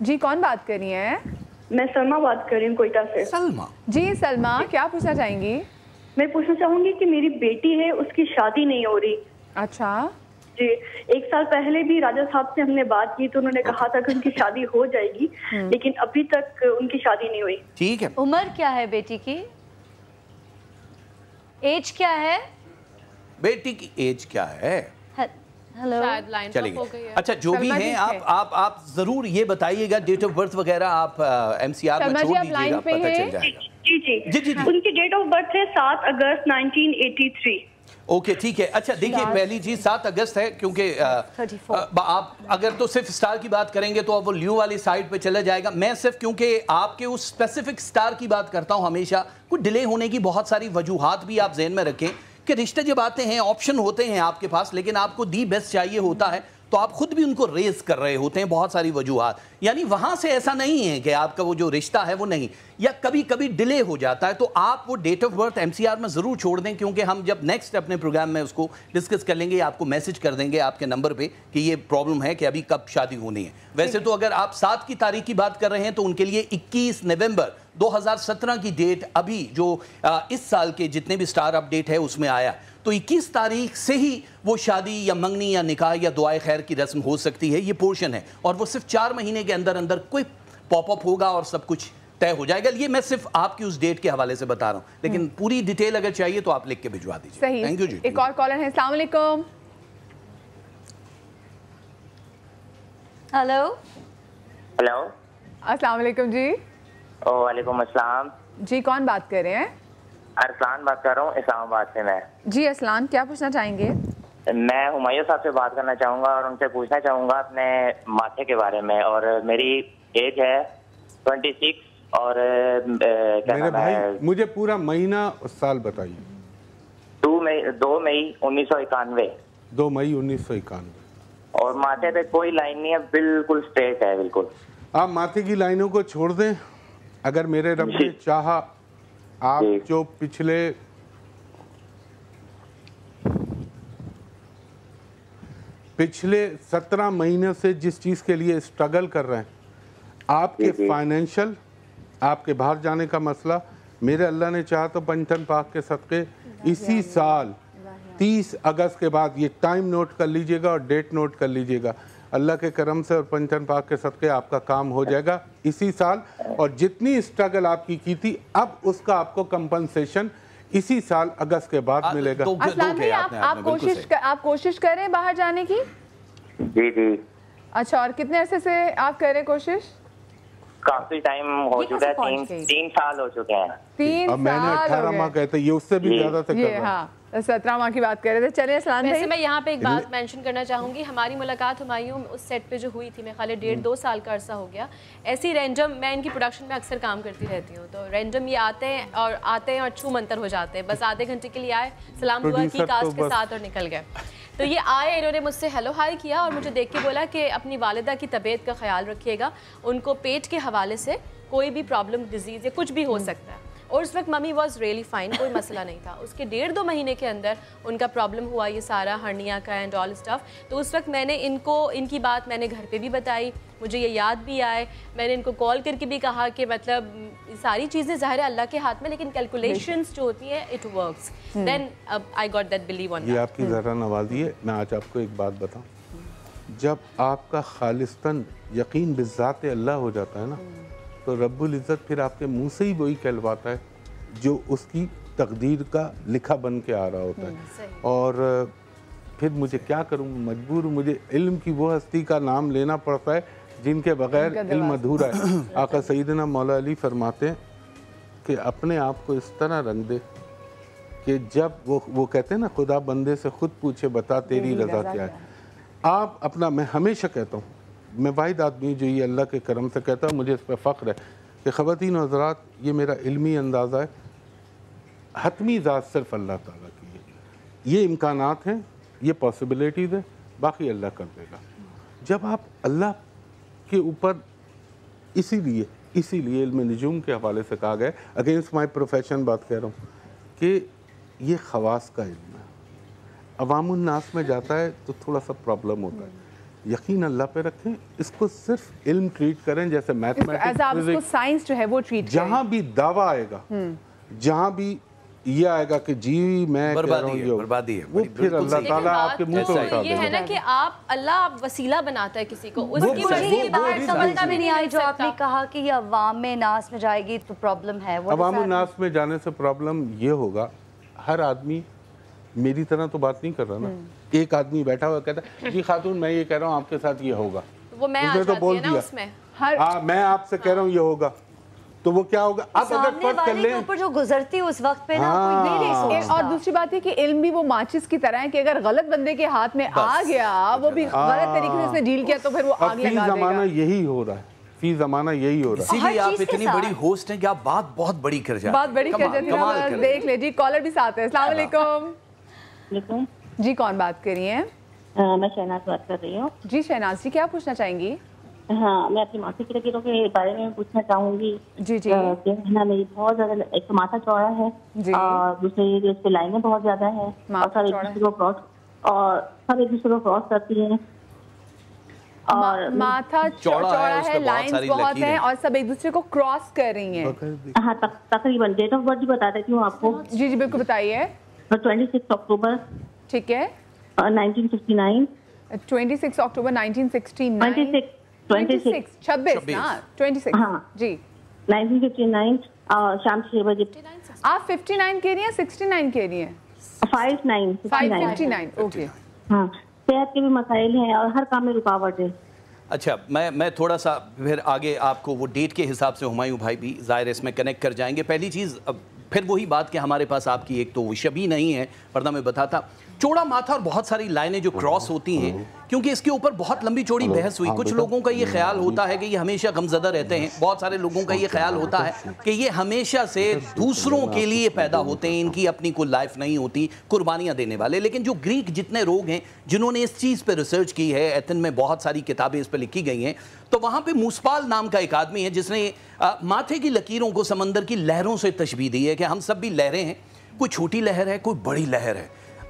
जी, कौन बात कर रही हैं? मैं सलमा बात कर रही हूँ कोयटा से। सलमा जी, सलमा क्या पूछना चाहेंगी? मैं पूछना चाहूंगी कि मेरी बेटी है, उसकी शादी नहीं हो रही। अच्छा जी, 1 साल पहले भी राजा साहब से हमने बात की तो उन्होंने कहा था कि उनकी शादी हो जाएगी, लेकिन अभी तक उनकी शादी नहीं हुई। ठीक है। उम्र क्या है बेटी की? एज क्या है? बेटी की एज क्या है? हेलो, चलिए अच्छा जो भी है आप जरूर ये बताइएगा, डेट ऑफ बर्थ वगैरह आप MCR में छोड़ दीजिएगा, पता चल जाएगा। जी जी जी जी, उनकी डेट ऑफ बर्थ है 7 अगस्त 1983। ओके ठीक है। अच्छा देखिए, पहली चीज 7 अगस्त है, क्योंकि आप अगर तो सिर्फ स्टार की बात करेंगे तो अब वो ल्यू वाली साइड पे चला जाएगा। मैं सिर्फ क्योंकि आपके उस स्पेसिफिक स्टार की बात करता हूं हमेशा, कुछ डिले होने की बहुत सारी वजूहात भी आप जहन में रखें कि रिश्ते जब आते हैं ऑप्शन होते हैं आपके पास, लेकिन आपको दी बेस्ट चाहिए होता है तो आप खुद भी उनको रेज कर रहे होते हैं, बहुत सारी वजूहात। यानी वहां से ऐसा नहीं है कि आपका वो जो रिश्ता है वो नहीं, या कभी कभी डिले हो जाता है, तो आप वो डेट ऑफ बर्थ MCR में ज़रूर छोड़ दें, क्योंकि हम जब नेक्स्ट अपने प्रोग्राम में उसको डिस्कस कर लेंगे, आपको मैसेज कर देंगे आपके नंबर पे कि ये प्रॉब्लम है कि अभी कब शादी होनी है। वैसे तो अगर आप 7 की तारीख की बात कर रहे हैं तो उनके लिए 21 नवंबर 2017 की डेट अभी जो इस साल के जितने भी स्टार अपडेट है उसमें आया, तो 21 तारीख से ही वो शादी या मंगनी या निकाह या दुआए खैर की रस्म हो सकती है। ये पोर्शन है और वो सिर्फ 4 महीने के अंदर अंदर कोई पॉपअप होगा और सब कुछ तय हो जाएगा। ये मैं सिर्फ आपकी उस डेट के हवाले से बता रहा हूँ, लेकिन पूरी डिटेल अगर चाहिए तो आप लिख के भिजवा दीजिए। सही। थैंक यू जी। एक और कॉलर है। अस्सलाम वालेकुम। हेलो हेलो, अस्सलाम वालेकुम जी। वालेकुम अस्सलाम जी, कौन बात कर रहे हैं? अरसलान बात कर रहा हूँ इस्लामाबाद से। मैं जी अरसलान, क्या पूछना चाहेंगे? मैं हुमायूं साहब से बात करना चाहूँगा और उनसे पूछना चाहूँगा अपने माथे के बारे में। और मेरी एज है 26 और मेरे भाई मुझे पूरा महीना और साल बताइए। 2 मई 1991। 2 मई 1991। और माथे पे कोई लाइन नहीं है, बिल्कुल स्ट्रेट है बिल्कुल। आप माथे की लाइनों को छोड़ दें, अगर मेरे रब ने चाहा आप जो पिछले 17 महीने से जिस चीज़ के लिए स्ट्रगल कर रहे हैं, आपके फाइनेंशियल, आपके बाहर जाने का मसला, मेरे अल्लाह ने चाहा तो पंचन पाक के सदक़े इसी साल 30 अगस्त के बाद, ये टाइम नोट कर लीजिएगा और डेट नोट कर लीजिएगा, अल्लाह के करम से और पंचन पाक के सदक़े आपका काम हो जाएगा इसी साल। और जितनी स्ट्रगल आपकी की थी, अब उसका आपको कंपनसेशन इसी साल अगस्त के बाद मिलेगा। अस्लान भाई, आप कोशिश कर रहे हैं बाहर जाने की? जी जी। अच्छा, और कितने अरसे से आप कर रहे हैं कोशिश? काफी टाइम हो चुका है, 3 साल हो चुके हैं। 3 साल मैंने 18 माह कहते, ये उससे भी ज्यादा से कर रहा है। 17 माह की बात कर रहे थे। चलिए अस्लान भाई, वैसे मैं यहाँ पे एक बात मेंशन करना चाहूँगी। हमारी मुलाकात हुमायूं उस सेट पे जो हुई थी, मैं खाली 1.5-2 साल का अरसा हो गया। ऐसी रैंडम, मैं इनकी प्रोडक्शन में अक्सर काम करती रहती हूँ, तो रैंडम ये आते हैं और छू मंतर हो जाते हैं। बस आधे घंटे के लिए आए, सलाम दुआ की, कास्ट के साथ और निकल गए। तो ये आए, इन्होंने मुझसे हेलो हाय किया और मुझे देख के बोला कि अपनी वालिदा की तबीयत का ख्याल रखिएगा, उनको पेट के हवाले से कोई भी प्रॉब्लम, डिजीज़ या कुछ भी हो सकता है। और उस वक्त मम्मी वॉज रियली फाइन, कोई मसला नहीं था। उसके 1.5-2 महीने के अंदर उनका प्रॉब्लम हुआ ये सारा हर्निया का एंड ऑल स्टफ। तो उस वक्त मैंने इनकी बात मैंने घर पे भी बताई, मुझे ये याद भी आए, मैंने इनको कॉल करके भी कहा कि मतलब सारी चीज़ें ज़ाहिर है अल्लाह के हाथ में, लेकिन कैलकुलेशंस जो होती है it works. Then I got that believe on that. ये आपकी ज़रा नवाज़ी है। मैं आज आपको एक बात बताऊं, जब आपका खालिस्तन यकीन बिज़ात अल्लाह हो जाता है ना, तो रब्बुल इज़्ज़त फिर आपके मुंह से ही वही कहलवाता है जो उसकी तकदीर का लिखा बन के आ रहा होता है। और फिर मुझे क्या करूं, मजबूर हूं, मुझे इल्म की वो हस्ती का नाम लेना पड़ता है जिनके बगैर इल्म अधूरा है। आका सईदना मौला अली फरमाते हैं कि अपने आप को इस तरह रंग दे कि जब वो कहते हैं ना, खुदा बंदे से खुद पूछे बता तेरी रज़ा क्या है। आप अपना, मैं हमेशा कहता हूँ, मैं वाहिद आदमी जो ये अल्लाह के करम से कहता हूँ, मुझे इस पर फ़ख्र है कि ख़वातीन और हज़रात, ये मेरा इल्मी अंदाज़ा है, हतमी ज़ात सिर्फ अल्लाह ताला की है। ये इम्कानात हैं, ये पॉसिबिलिटीज़ है, बाकी अल्लाह कर देगा। जब आप अल्लाह के ऊपर, इसीलिए इल्म निजूम के हवाले से कहा गया, अगेंस्ट माई प्रोफेशन बात कह रहा हूँ, कि ये खवास का इल्म है। अवामुन नास में जाता है तो थोड़ा सा प्रॉब्लम होता है। यकीन अल्लाह पे रखें, इसको सिर्फ इल्म ट्रीट करें जैसे मैथमेटिक्स, साइंस जो है वो ट्रीट। जहाँ भी दावा आएगा, जहाँ भी ये आएगा कि जी मैं बर्बादी है, वो फिर अल्लाह ताला आपके मुंह पे उठा ये है ना कि अल्लाह वसीला बनाता है किसी को, उसकी मर्जी के बाहर समझता भी नहीं आई। जो आपने कहा कि ये अवाम में नास में जाएगी तो प्रॉब्लम है, वो अवाम नास में जाने से प्रॉब्लम ये होगा, हर आदमी मेरी तरह तो बात नहीं कर रहा ना। एक आदमी बैठा हुआ कहता है जी खातून मैं ये कह रहा हूँ आपके साथ ये होगा, वो मैं उसने तो बोल दिया, मैं आपसे कह रहा हूँ ये होगा, तो वो क्या होगा? आप अगर फर्क कर लें, ऊपर जो गुजरती है उस वक्त पे ना कोई नहीं सोचता। और दूसरी बात है कि इल्म भी वो माचिस की तरह है कि अगर गलत बंदे के हाथ में आ गया, वो भी गलत तरीके से उसने डील किया तो फिर वो आग लगा देगा। ज़माना यही हो रहा है, फी ज़माना यही हो रहा है। इसीलिए आप इतनी बड़ी होस्ट हैं कि आप बात बहुत बड़ी कर जाते हैं। बात बड़ी कर जाती है। देख ले जी, कॉलर भी साथ है। अस्सलाम वालेकुम जी, कौन बात कर रही हैं? मैं शहनाज बात कर रही हूँ। जी शहनाज जी, क्या पूछना चाहेंगी? हाँ, मैं अपनी माथे की लकीरों के बारे में पूछना चाहूंगी। जी जी। ना मेरी बहुत ज्यादा, एक तो माथा चौड़ा है और दूसरी इस पे लाइनें बहुत ज्यादा है और सब एक दूसरे को क्रॉस करती हैं। और माथा चौड़ा है, लाइंस बहुत हैं और सब एक दूसरे को क्रॉस कर रही हैं। हाँ, तकरीबन डेट ऑफ बर्थ भी बता देती हूँ आपको। जी जी बिल्कुल बताइए। 26 अक्टूबर, ठीक है, 1959। 26 अक्टूबर 1969। 26 ना 26। हाँ जी, 1959 शाम 6 बजे। आप 59 के रही हैं, 69 के रही हैं? 59। ओके। हाँ, सेहत के भी मसाइल हैं और हर काम में रुकावट है। अच्छा, मैं थोड़ा सा फिर आगे आपको वो डेट के हिसाब से हुमायूं भाई भी ज़ाहिर इसमें कनेक्ट कर जाएंगे। पहली चीज़, फिर वही बात कि हमारे पास आपकी एक तो शबी नहीं है, वरना मैं बताता। चौड़ा माथा और बहुत सारी लाइनें जो क्रॉस होती हैं, क्योंकि इसके ऊपर बहुत लंबी चौड़ी बहस हुई। कुछ लोगों का ये ख्याल होता है कि ये हमेशा गमज़दा रहते हैं, बहुत सारे लोगों का ये ख्याल होता है कि ये हमेशा से दूसरों के लिए पैदा होते हैं, इनकी अपनी कोई लाइफ नहीं होती, कुर्बानियाँ देने वाले। लेकिन जो ग्रीक जितने लोग हैं जिन्होंने इस चीज़ पर रिसर्च की है, एथेन में बहुत सारी किताबें इस पर लिखी गई हैं, तो वहाँ पर मूसपाल नाम का एक आदमी है जिसने माथे की लकीरों को समंदर की लहरों से तशबीह दी है कि हम सब भी लहरें हैं, कोई छोटी लहर है, कोई बड़ी लहर है,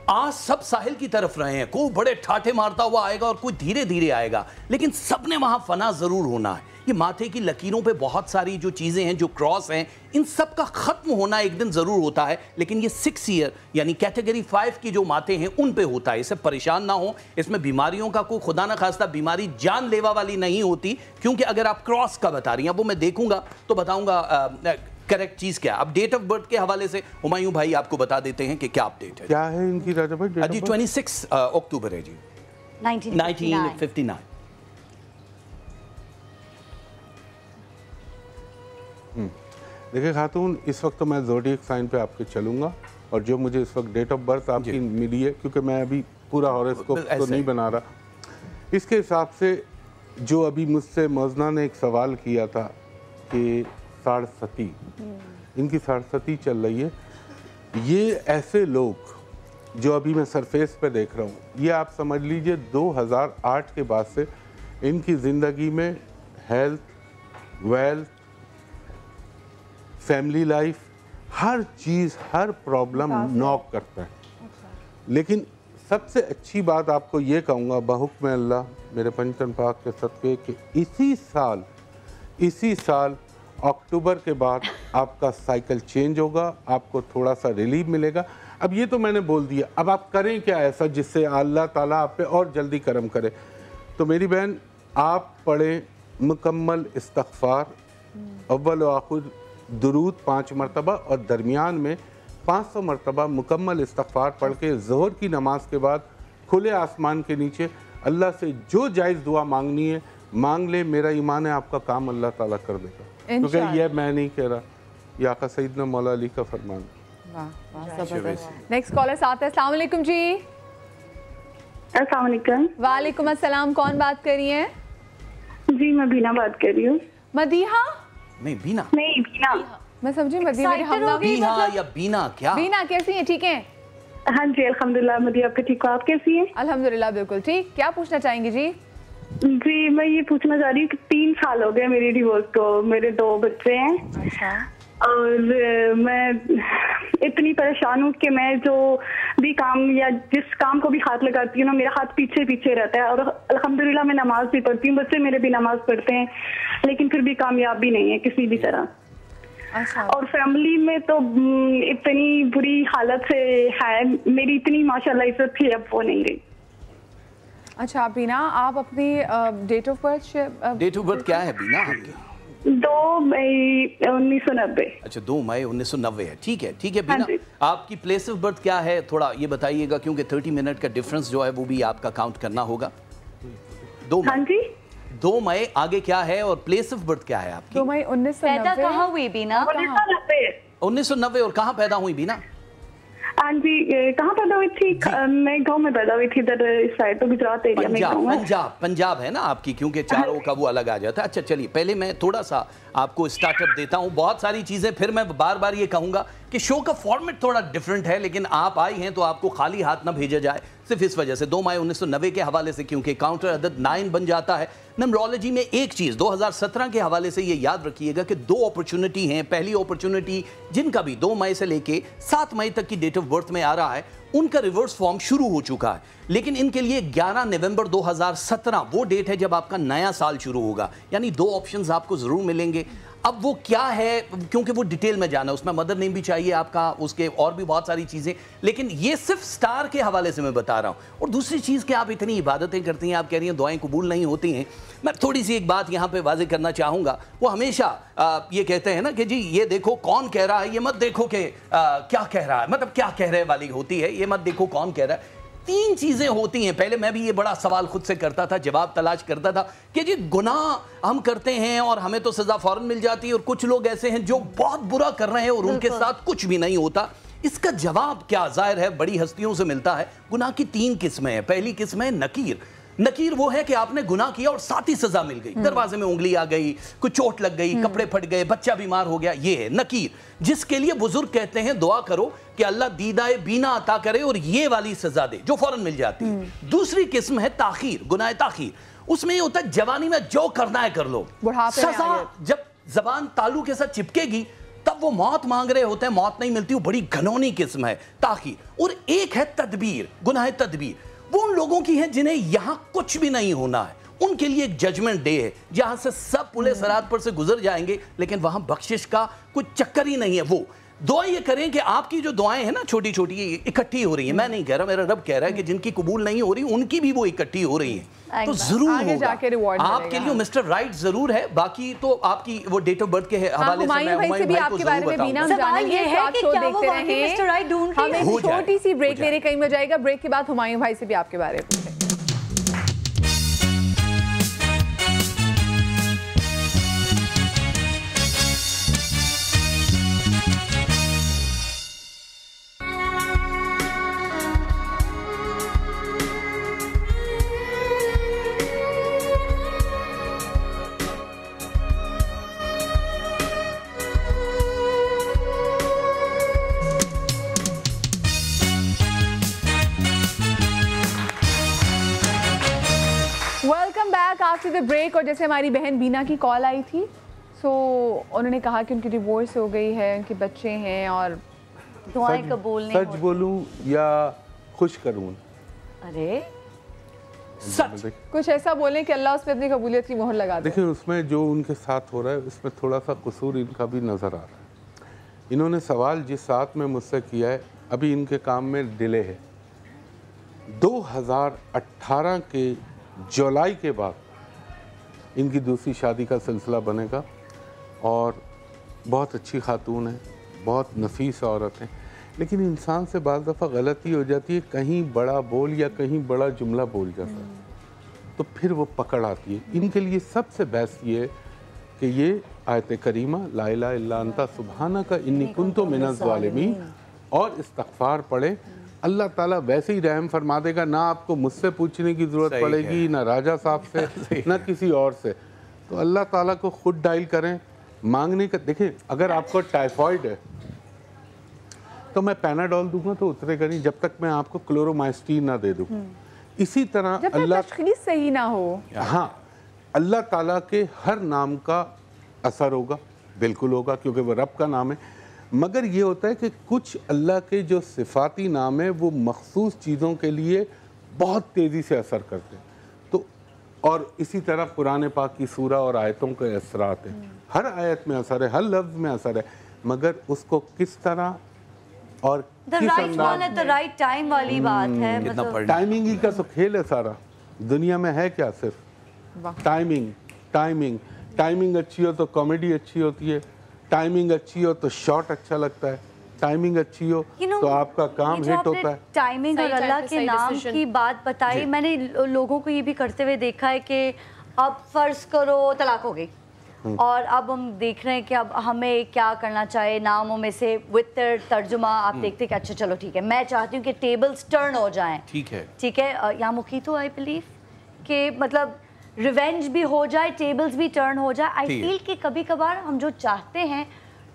आज सब साहिल की तरफ रहे हैं, कोई बड़े ठाठे मारता हुआ आएगा और कोई धीरे धीरे आएगा, लेकिन सबने वहां फना जरूर होना है। ये माथे की लकीरों पे बहुत सारी जो चीजें हैं, जो क्रॉस हैं, इन सब का खत्म होना एक दिन जरूर होता है, लेकिन ये 6 ईयर यानी कैटेगरी 5 की जो माथे हैं उन पे होता है। इससे परेशान ना हो, इसमें बीमारियों का कोई खुदा ना खास्ता बीमारी जानलेवा वाली नहीं होती, क्योंकि अगर आप क्रॉस का बता रही हैं, वो मैं देखूंगा तो बताऊंगा करेक्ट चीज क्या है। अब डेट ऑफ बर्थ के हवाले से हुमायूं भाई आपको बता देते हैं कि क्या अपडेट है। क्या है इनकी राजा भाई? जी 26 अक्टूबर है जी, 1959। देखिए खातून, इस वक्त तो मैं ज़ोडिएक साइन पे आपके चलूंगा और जो मुझे इस वक्त डेट ऑफ बर्थ आपकी मिली है, क्योंकि मैं अभी पूरा हॉरोस्कोप तो नहीं बना रहा, इसके हिसाब से जो अभी मुझसे मौजना ने एक सवाल किया था कि साढ़सती, इनकी साढ़सती चल रही है। ये ऐसे लोग जो अभी मैं सरफेस पे देख रहा हूँ, ये आप समझ लीजिए 2008 के बाद से इनकी ज़िंदगी में हेल्थ, वेल्थ, फैमिली लाइफ, हर चीज़, हर प्रॉब्लम नॉक करता है। लेकिन सबसे अच्छी बात आपको ये कहूँगा बहुक्म अल्लाह मेरे पंचतन पाक के सदक़े कि इसी साल अक्टूबर के बाद आपका साइकिल चेंज होगा, आपको थोड़ा सा रिलीफ मिलेगा। अब ये तो मैंने बोल दिया, अब आप करें क्या ऐसा जिससे अल्लाह ताला आप पे और जल्दी करम करे। तो मेरी बहन, आप पढ़ें मुकम्मल इस्तग़फ़ार, अव्वल व आखिर दुरूद 5 मरतबा और दरमियान में 500 मरतबा मुकम्मल इस्तग़फ़ार पढ़ के ज़ोहर की नमाज के बाद खुले आसमान के नीचे अल्लाह से जो जायज़ दुआ मांगनी है मांग ले। मेरा ईमान है आपका काम अल्लाह ताला कर देगा, क्योंकि यह मैं नहीं कह रहा, ये आका सैयदना मौला अली का फरमान। नेक्स्ट कॉलर साथ है। अस्सलाम वालेकुम जी। अस्सलाम वालेकुम। वालेकुम अस्सलाम। कौन बात कर रही हैं? जी मैं बीना बात कर रही हूँ। मदीहा? नहीं बीना। नहीं बीना। मैं समझी मदीहा मेरे हम बीना या बीना क्या? बीना कैसी हैं? ठीक हैं? हाँ जी अल्हम्दुलिल्लाह। मदीहा आपके ठीक हो, आप कैसी हैं? अल्हम्दुलिल्लाह बिल्कुल ठीक। क्या पूछना चाहेंगी जी? जी मैं ये पूछना चाह रही हूँ कि 3 साल हो गए मेरी डिवोर्स को, मेरे 2 बच्चे हैं। अच्छा। और मैं इतनी परेशान हूँ कि मैं जो भी काम या जिस काम को भी हाथ लगाती हूँ ना, मेरा हाथ पीछे पीछे रहता है। और अल्हम्दुलिल्लाह मैं नमाज भी पढ़ती हूँ, बच्चे मेरे भी नमाज पढ़ते हैं, लेकिन फिर भी कामयाब भी नहीं है किसी भी तरह। अच्छा। और फैमिली में तो इतनी बुरी हालत से है, मेरी इतनी माशाल्लाह इज्जत थी, अब वो नहीं रही। अच्छा बीना, आप अपनी डेट ऑफ बर्थ क्या है बीना आपकी? 2 मई 1990। अच्छा 2 मई 1990 है। ठीक है ठीक है बीना, आपकी प्लेस ऑफ बर्थ क्या है थोड़ा ये बताइएगा, क्योंकि 30 मिनट का डिफरेंस जो है वो भी आपका काउंट करना होगा। 2 मई। हाँ जी 2 मई आगे क्या है और प्लेस ऑफ बर्थ क्या है आपकी? 2 मई 1990। पैदा कहाँ हुई बीना? 1990। और कहाँ पैदा हुई बीना? हाँ जी कहाँ पैदा हुई थी? मैं गांव में पैदा हुई थी, इधर इस साइड तो गुजरात एरिया में। पंजाब है ना आपकी, क्योंकि चारों का वो अलग आ जाता है। अच्छा चलिए पहले मैं थोड़ा सा आपको स्टार्टअप देता हूँ, बहुत सारी चीजें, फिर मैं बार बार ये कहूंगा कि शो का फॉर्मेट थोड़ा डिफरेंट है, लेकिन आप आई हैं तो आपको खाली हाथ ना भेजा जाए, सिर्फ इस वजह से 2 मई 1990 के हवाले से, क्योंकि काउंटर अदद 9 बन जाता है। नंबरोलॉजी में एक चीज 2017 के हवाले से ये याद रखिएगा कि 2 अपॉर्चुनिटी हैं। पहली अपॉर्चुनिटी जिनका भी 2 मई से लेके 7 मई तक की डेट ऑफ बर्थ में आ रहा है, उनका रिवर्स फॉर्म शुरू हो चुका है, लेकिन इनके लिए 11 नवंबर 2017 वो डेट है जब आपका नया साल शुरू होगा। यानी 2 ऑप्शंस आपको जरूर मिलेंगे। अब वो क्या है, क्योंकि वो डिटेल में जाना है, उसमें मदर नेम भी चाहिए आपका, उसके और भी बहुत सारी चीजें, लेकिन ये सिर्फ स्टार के हवाले से मैं बता रहा हूं। और दूसरी चीज कि आप इतनी इबादतें करती हैं, आप कह रही हैं दुआएं कबूल नहीं होती हैं। मैं थोड़ी सी एक बात यहां पे वाज़ेह करना चाहूंगा। वो हमेशा ये कहते हैं ना कि जी ये देखो कौन कह रहा है, ये मत देखो कि क्या कह रहा है, मतलब क्या कह रहे वाली होती है, ये मत देखो कौन कह रहा है। 3 चीजें होती हैं। पहले मैं भी ये बड़ा सवाल खुद से करता था, जवाब तलाश करता था कि जी गुनाह हम करते हैं और हमें तो सजा फौरन मिल जाती है, और कुछ लोग ऐसे हैं जो बहुत बुरा कर रहे हैं और उनके साथ कुछ भी नहीं होता। इसका जवाब क्या? जाहिर है बड़ी हस्तियों से मिलता है। गुनाह की 3 किस्में हैं। पहली किस्म है नकीर। नकीर वो है कि आपने गुनाह किया और साथ ही सजा मिल गई, दरवाजे में उंगली आ गई, कुछ चोट लग गई, कपड़े फट गए, बच्चा बीमार हो गया, ये है नकीर, जिसके लिए बुजुर्ग कहते हैं दुआ करो कि अल्लाह दीदाए बीना अता करे और ये वाली सजा दे, जो फौरन मिल जाती है। दूसरी किस्म है ताखीर, गुनाह ताखीर। उसमें ये होता है जवानी में जो करना है कर लो, सजा जब जबान तालू के साथ चिपकेगी तब वो मौत मांग रहे होते हैं, मौत नहीं मिलती, वो बड़ी घनौनी किस्म है ताखीर। और एक है तदबीर, गुनाह तदबीर। वो उन लोगों की है जिन्हें यहां कुछ भी नहीं होना है, उनके लिए एक जजमेंट डे है जहां से सब पुले सरात पर से गुजर जाएंगे, लेकिन वहां बख्शिश का कोई चक्कर ही नहीं है। वो दुआ ये करें कि आपकी जो दुआएं हैं ना छोटी छोटी इकट्ठी हो रही हैं। मैं नहीं कह रहा, मेरा रब कह रहा है कि जिनकी कबूल नहीं हो रही उनकी भी वो इकट्ठी हो रही है, तो जरूर होगा आपके लिए मिस्टर राइट जरूर है। बाकी तो आपकी वो डेट ऑफ बर्थ के हवाले से मैं हुमायूं भाई को जरूर बताऊंगा। सवाल ये है कि क्या वो वाकई मिस्टर राइट ढूंढ रहे हैं? हम छोटी सी ब्रेक ले रहे, कहीं में जाएगा। ब्रेक के बाद हुमायूं भाई से भी आपके बारे में पूछेंगे। आफ्टर द ब्रेक, और जैसे हमारी बहन बीना की कॉल आई थी, सो उन्होंने कहा कि उनकी डिवोर्स हो गई है, उनके बच्चे हैं और दुआएं कबूल नहीं। सच बोलूं या खुश करूं? अरे सच कुछ ऐसा बोलें कि अल्लाह उस पर अपनी कबूलियत की मोहर लगा दे। देखिए, उसमें जो उनके साथ हो रहा है उसमें थोड़ा सा कसूर इनका भी नज़र आ रहा है। इन्होंने सवाल जिस साथ में मुझसे किया है, अभी इनके काम में डिले है। 2018 के जुलाई के बाद इनकी दूसरी शादी का सिलसिला बनेगा और बहुत अच्छी खातून है, बहुत नफीस औरत है, लेकिन इंसान से बाज़ दफ़ा गलती हो जाती है, कहीं बड़ा बोल या कहीं बड़ा जुमला बोल जाता है तो फिर वो पकड़ आती है। इनके लिए सबसे बेस्ट ये है कि ये आयत करीमा ला इलाहा इल्ला अंता सुब्हानका इन्नी कुन्तु मिनज़ ज़ालिमीन और इस्तग़फ़ार पढ़े। अल्लाह ताला वैसे ही रहम फरमा देगा, ना आपको मुझसे पूछने की ज़रूरत पड़ेगी, ना राजा साहब से, ना किसी और से। तो अल्लाह ताला को खुद डायल करें, मांगने का। देखें, अगर आपको टाइफाइड है तो मैं पैनाडोल दूंगा तो उतरेगा नहीं जब तक मैं आपको क्लोरोमाइस्टीन ना दे दूं। इसी तरह अल्लाह सही ना हो, हाँ, अल्लाह ताला के हर नाम का असर होगा, बिल्कुल होगा, क्योंकि वो रब का नाम है। मगर ये होता है कि कुछ अल्लाह के जो सिफाती नाम है वो मखसूस चीज़ों के लिए बहुत तेज़ी से असर करते हैं। तो और इसी तरह कुरान पाक की सूरा और आयतों के असरात हैं, हर आयत में असर है, हर लफ्ज़ में असर है, मगर उसको किस तरह और राइट टाइम वाली बात है। मतलब टाइमिंग ही का तो खेल है सारा। दुनिया में है क्या? सिर्फ टाइमिंग। टाइमिंग टाइमिंग अच्छी हो तो कॉमेडी अच्छी होती है, टाइमिंग अच्छी हो तो शॉट अच्छा लगता है, टाइमिंग अच्छी हो तो आपका काम हिट होता है। टाइमिंग और अल्लाह के नाम की बात बताई, मैंने लोगों को ये भी करते हुए देखा है कि अब फर्ज करो तलाक हो गई और अब हम देख रहे हैं कि अब हमें क्या करना चाहिए। नामों में से विद तर्जुमा आप देखते हैं कि अच्छा चलो ठीक है, मैं चाहती हूँ कि टेबल्स टर्न हो जाएं। ठीक है यहाँ मुखीतो आई बिलीव कि मतलब रिवेंज भी हो जाए, टेबल्स भी टर्न हो जाए। आई फील कि कभी कभार हम जो चाहते हैं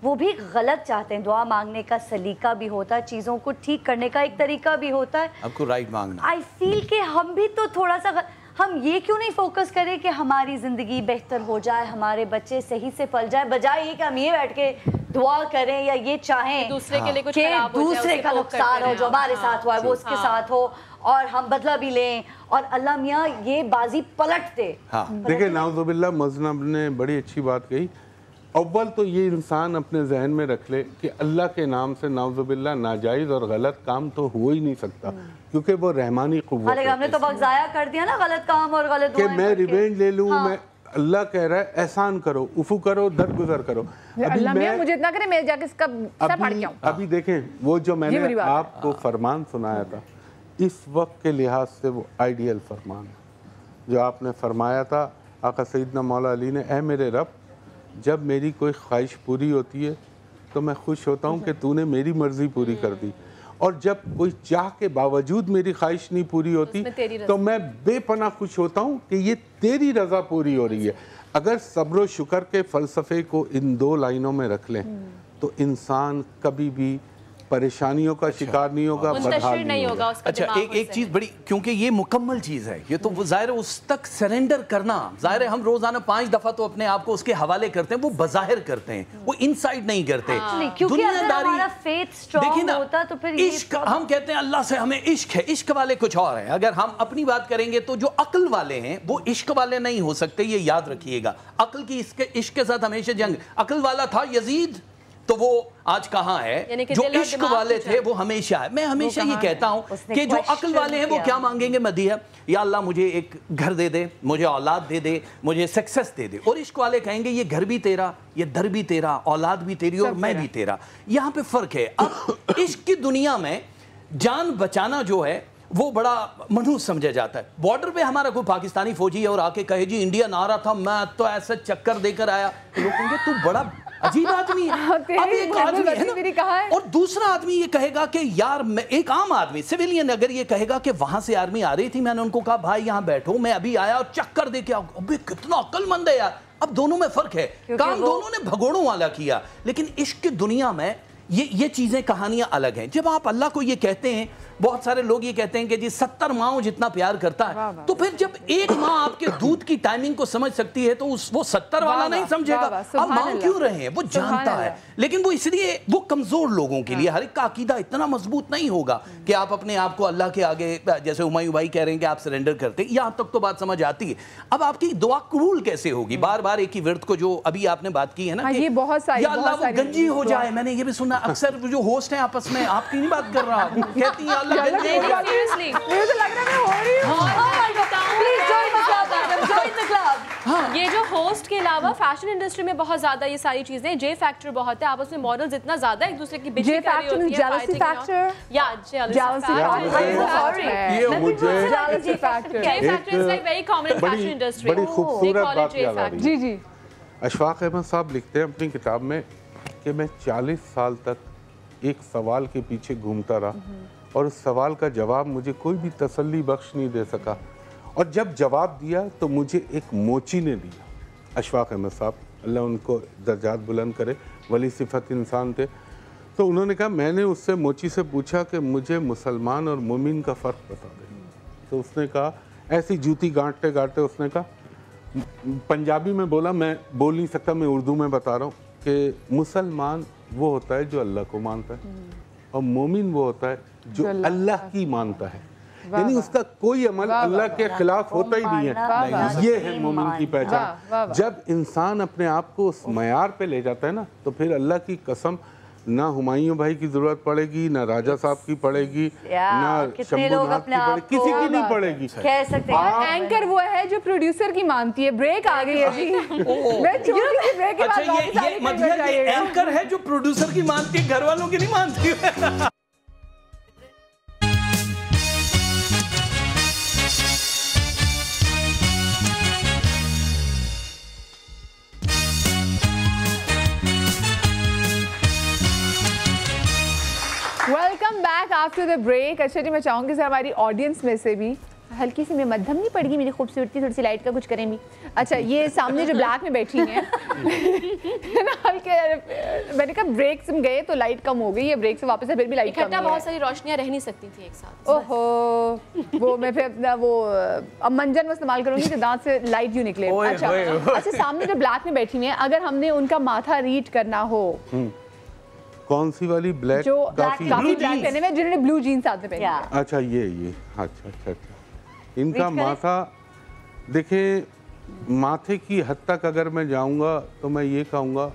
वो भी गलत चाहते हैं। दुआ मांगने का सलीका भी होता है, चीज़ों को ठीक करने का एक तरीका भी होता है, आपको राइट मांगना। आई फील कि हम भी तो थोड़ा सा हम ये क्यों नहीं फोकस करें कि हमारी ज़िंदगी बेहतर हो जाए, हमारे बच्चे सही से पल जाए, बजाय ये कि हम ये बैठ के दुआ करें या ये चाहें दूसरे के लिए कुछ कि दूसरे का नुकसान हो, जो हमारे साथ हुआ है वो उसके साथ हो और हम बदला भी लें और अल्लाह मियाँ ये बाजी पलट दे। देखिए, नाउज़ुबिल्लाह मज़नब ने बड़ी अच्छी बात कही। अव्वल तो ये इंसान अपने जहन में रख ले कि अल्लाह के नाम से नाउज़ुबिल्लाह नाजायज़ और गलत काम तो हो ही नहीं सकता, क्योंकि वो रहमानी क़ुव्वत है। हमने तो वक्त ज़ाया कर दिया ना गलत काम और गलत कि मैं रिवेंज ले लूँ। मैं अल्लाह कह रहा है एहसान करो, उफू करो, दरगुजर करो। अल्लाह मियां मुझे इतना करे, मैं जाके इसका सर फाड़ के आऊं। अभी देखें, वो जो मैंने आपको फरमान सुनाया था, इस वक्त के लिहाज से वो आइडियल फरमान है जो आपने फरमाया था आका सैयदना मौला अली ने, ऐ मेरे रब, जब मेरी कोई ख्वाहिश पूरी होती है तो मैं खुश होता हूँ कि तूने मेरी मर्ज़ी पूरी कर दी, और जब कोई चाह के बावजूद मेरी ख्वाहिश नहीं पूरी होती तो मैं बेपनाह खुश होता हूँ कि ये तेरी रज़ा पूरी हो रही है। अगर सब्र व शुक्र के फ़लसफ़े को इन दो लाइनों में रख लें तो इंसान कभी भी परेशानियों का शिकार नहीं होगा, बदहाल नहीं होगा। अच्छा, एक चीज बड़ी, क्योंकि ये मुकम्मल चीज है, ये तो ज़ाहिर है उस तक सरेंडर करना, ज़ाहिर है हम रोजाना 5 दफा तो अपने आप को उसके हवाले करते हैं, वो बज़ाहिर करते हैं, वो इनसाइड नहीं करते। देखिए ना, तो फिर इश्क हम कहते हैं अल्लाह से हमें इश्क है, इश्क वाले कुछ और है। अगर हम अपनी बात करेंगे तो जो अक्ल वाले हैं वो इश्क वाले नहीं हो सकते, ये याद रखिएगा। अक्ल की इश्क के साथ हमेशा जंग। अक्ल वाला था यजीद, तो वो आज कहाँ है? जो इश्क वाले थे वो हमेशा है। मैं हमेशा ये कहता हूँ कि जो अक्ल वाले हैं वो क्या मांगेंगे मदीहा, या अल्लाह मुझे एक घर दे दे, मुझे औलाद दे दे, मुझे सक्सेस दे दे। और इश्क वाले कहेंगे ये घर भी तेरा, ये दर भी तेरा, औलाद भी तेरी और मैं भी तेरा। यहाँ पे फर्क है। अब इश्क की दुनिया में जान बचाना जो है वो बड़ा मनहूस समझा जाता है। बॉर्डर पे हमारा कोई पाकिस्तानी फौजी है और आके कहे जी इंडिया ना रहा था, मैं तो ऐसा चक्कर देकर आया, तो लोग कहेंगे तू बड़ा अजीब आदमी है। अब एक आदमी है ना, और दूसरा आदमी ये कहेगा कि यार, मैं एक आम आदमी सिविलियन अगर ये कहेगा कि वहां से आर्मी आ रही थी, मैंने उनको कहा भाई यहाँ बैठो, मैं अभी आया और चक्कर दे के आओ, अबे कितना अक्लमंद है यार। अब दोनों में फर्क है, काम दोनों ने भगोड़ों वाला किया। लेकिन इश्क की दुनिया में ये चीज़ें कहानियां अलग हैं। जब आप अल्लाह को ये कहते हैं, बहुत सारे लोग ये कहते हैं कि जी 70 माओ जितना प्यार करता है, तो फिर जब एक माँ आपके दूध की टाइमिंग को समझ सकती है तो वो 70 वाला नहीं समझेगा। अब माँ क्यों रहे हैं, वो जानता है, लेकिन वो इसलिए वो कमजोर लोगों के लिए हर एक का अकीदा इतना मजबूत नहीं होगा कि आप अपने आप को अल्लाह के आगे, जैसे हुमायूं भाई कह रहे हैं कि आप सरेंडर करते, यहाँ तक तो बात समझ आती है। अब आपकी दुआ कबूल कैसे होगी? बार बार एक ही विर्द को, जो अभी आपने बात की है ना, ये बहुत सारी, या अल्लाह वो गंजी हो जाए। मैंने ये भी सुना अक्सर जो होस्ट हैं आपस में, आपकी नहीं बात कर रहा, कहती है अल्लाह गंजी हो जाए। Seriously. मुझे तो लग रहा है मैं हो रही हाँ, ये जो होस्ट के अलावा फैशन इंडस्ट्री में बहुत ज्यादा ये सारी चीजें, जे फैक्टर बहुत है, आपस में मॉडल्स इतना ज्यादा एक दूसरे की बिजली कर रही होती है, jealousy factor, या jealousy factor is like very common in fashion industry. बड़ी खूबसूरत बात याद आ रही है। जी जी। अशफाक अहमद साहब लिखते हैं अपनी किताब में कि मैं 40 साल तक एक सवाल के पीछे घूमता रहा और उस सवाल का जवाब मुझे कोई भी तसल्ली बख्श नहीं दे सका, और जब जवाब दिया तो मुझे एक मोची ने दिया। अशफाक अहमद साहब, अल्लाह उनको दर्जात बुलंद करे, वली सिफत इंसान थे। तो उन्होंने कहा, मैंने उससे मोची से पूछा कि मुझे मुसलमान और मोमिन का फ़र्क बता दे। तो उसने कहा, ऐसी जूती गांठते गांठते उसने कहा, पंजाबी में बोला, मैं बोल नहीं सकता, मैं उर्दू में बता रहा हूँ कि मुसलमान वो होता है जो अल्लाह को मानता है और मोमिन वो होता है जो अल्लाह की मानता है, यानी उसका कोई अमल अल्लाह के खिलाफ होता ही नहीं है। ये है मोमिन की पहचान। जब इंसान अपने आप को उस मयार पे ले जाता है ना, तो फिर अल्लाह की कसम ना हुमायूं भाई की जरूरत पड़ेगी, ना राजा साहब की पड़ेगी, ना शंभूनाथ की पड़ेगी, किसी की नहीं पड़ेगी। कह सकते हैं एंकर वो है जो प्रोड्यूसर की मानती है। ब्रेक आ गई है जी। मैं छोटी सी ब्रेक के बाद वापस आने के लिए जाइएगा। एंकर है जो प्रोड्यूसर की मानती है, घर वालों की नहीं मानती। Welcome back after the break. अच्छा जी, मैं चाहूँगी सर हमारी ऑडियंस में से भी हल्की सी, मैं मध्यम नहीं पड़ेगी मेरी खूबसूरती, थोड़ी सी लाइट का कुछ करें भी। अच्छा, ये सामने जो ब्लैक में बैठी हैं ना, हल्के, मैंने कहा ब्रेक से गए तो लाइट कम हो गई है, ब्रेक से वापस फिर भी लाइट कम है। बहुत सारी रोशनियाँ रह नहीं सकती थी एक साथ। ओहो, वो मैं फिर अपना वो अब मंजन में इस्तेमाल करूँगी कि दांत से लाइट यूँ निकले। अच्छा, सामने जो ब्लैक में बैठी हुई हैं, अगर हमने उनका माथा रीड करना हो, कौन सी वाली? ब्लैक, जो काफी ब्लैक पहने में, जिन्होंने ब्लू जीन्स साथ में पहनी है। अच्छा, ये अच्छा अच्छा अच्छा, इनका माथा देखे, माथे की हद तक अगर मैं जाऊंगा तो मैं ये कहूँगा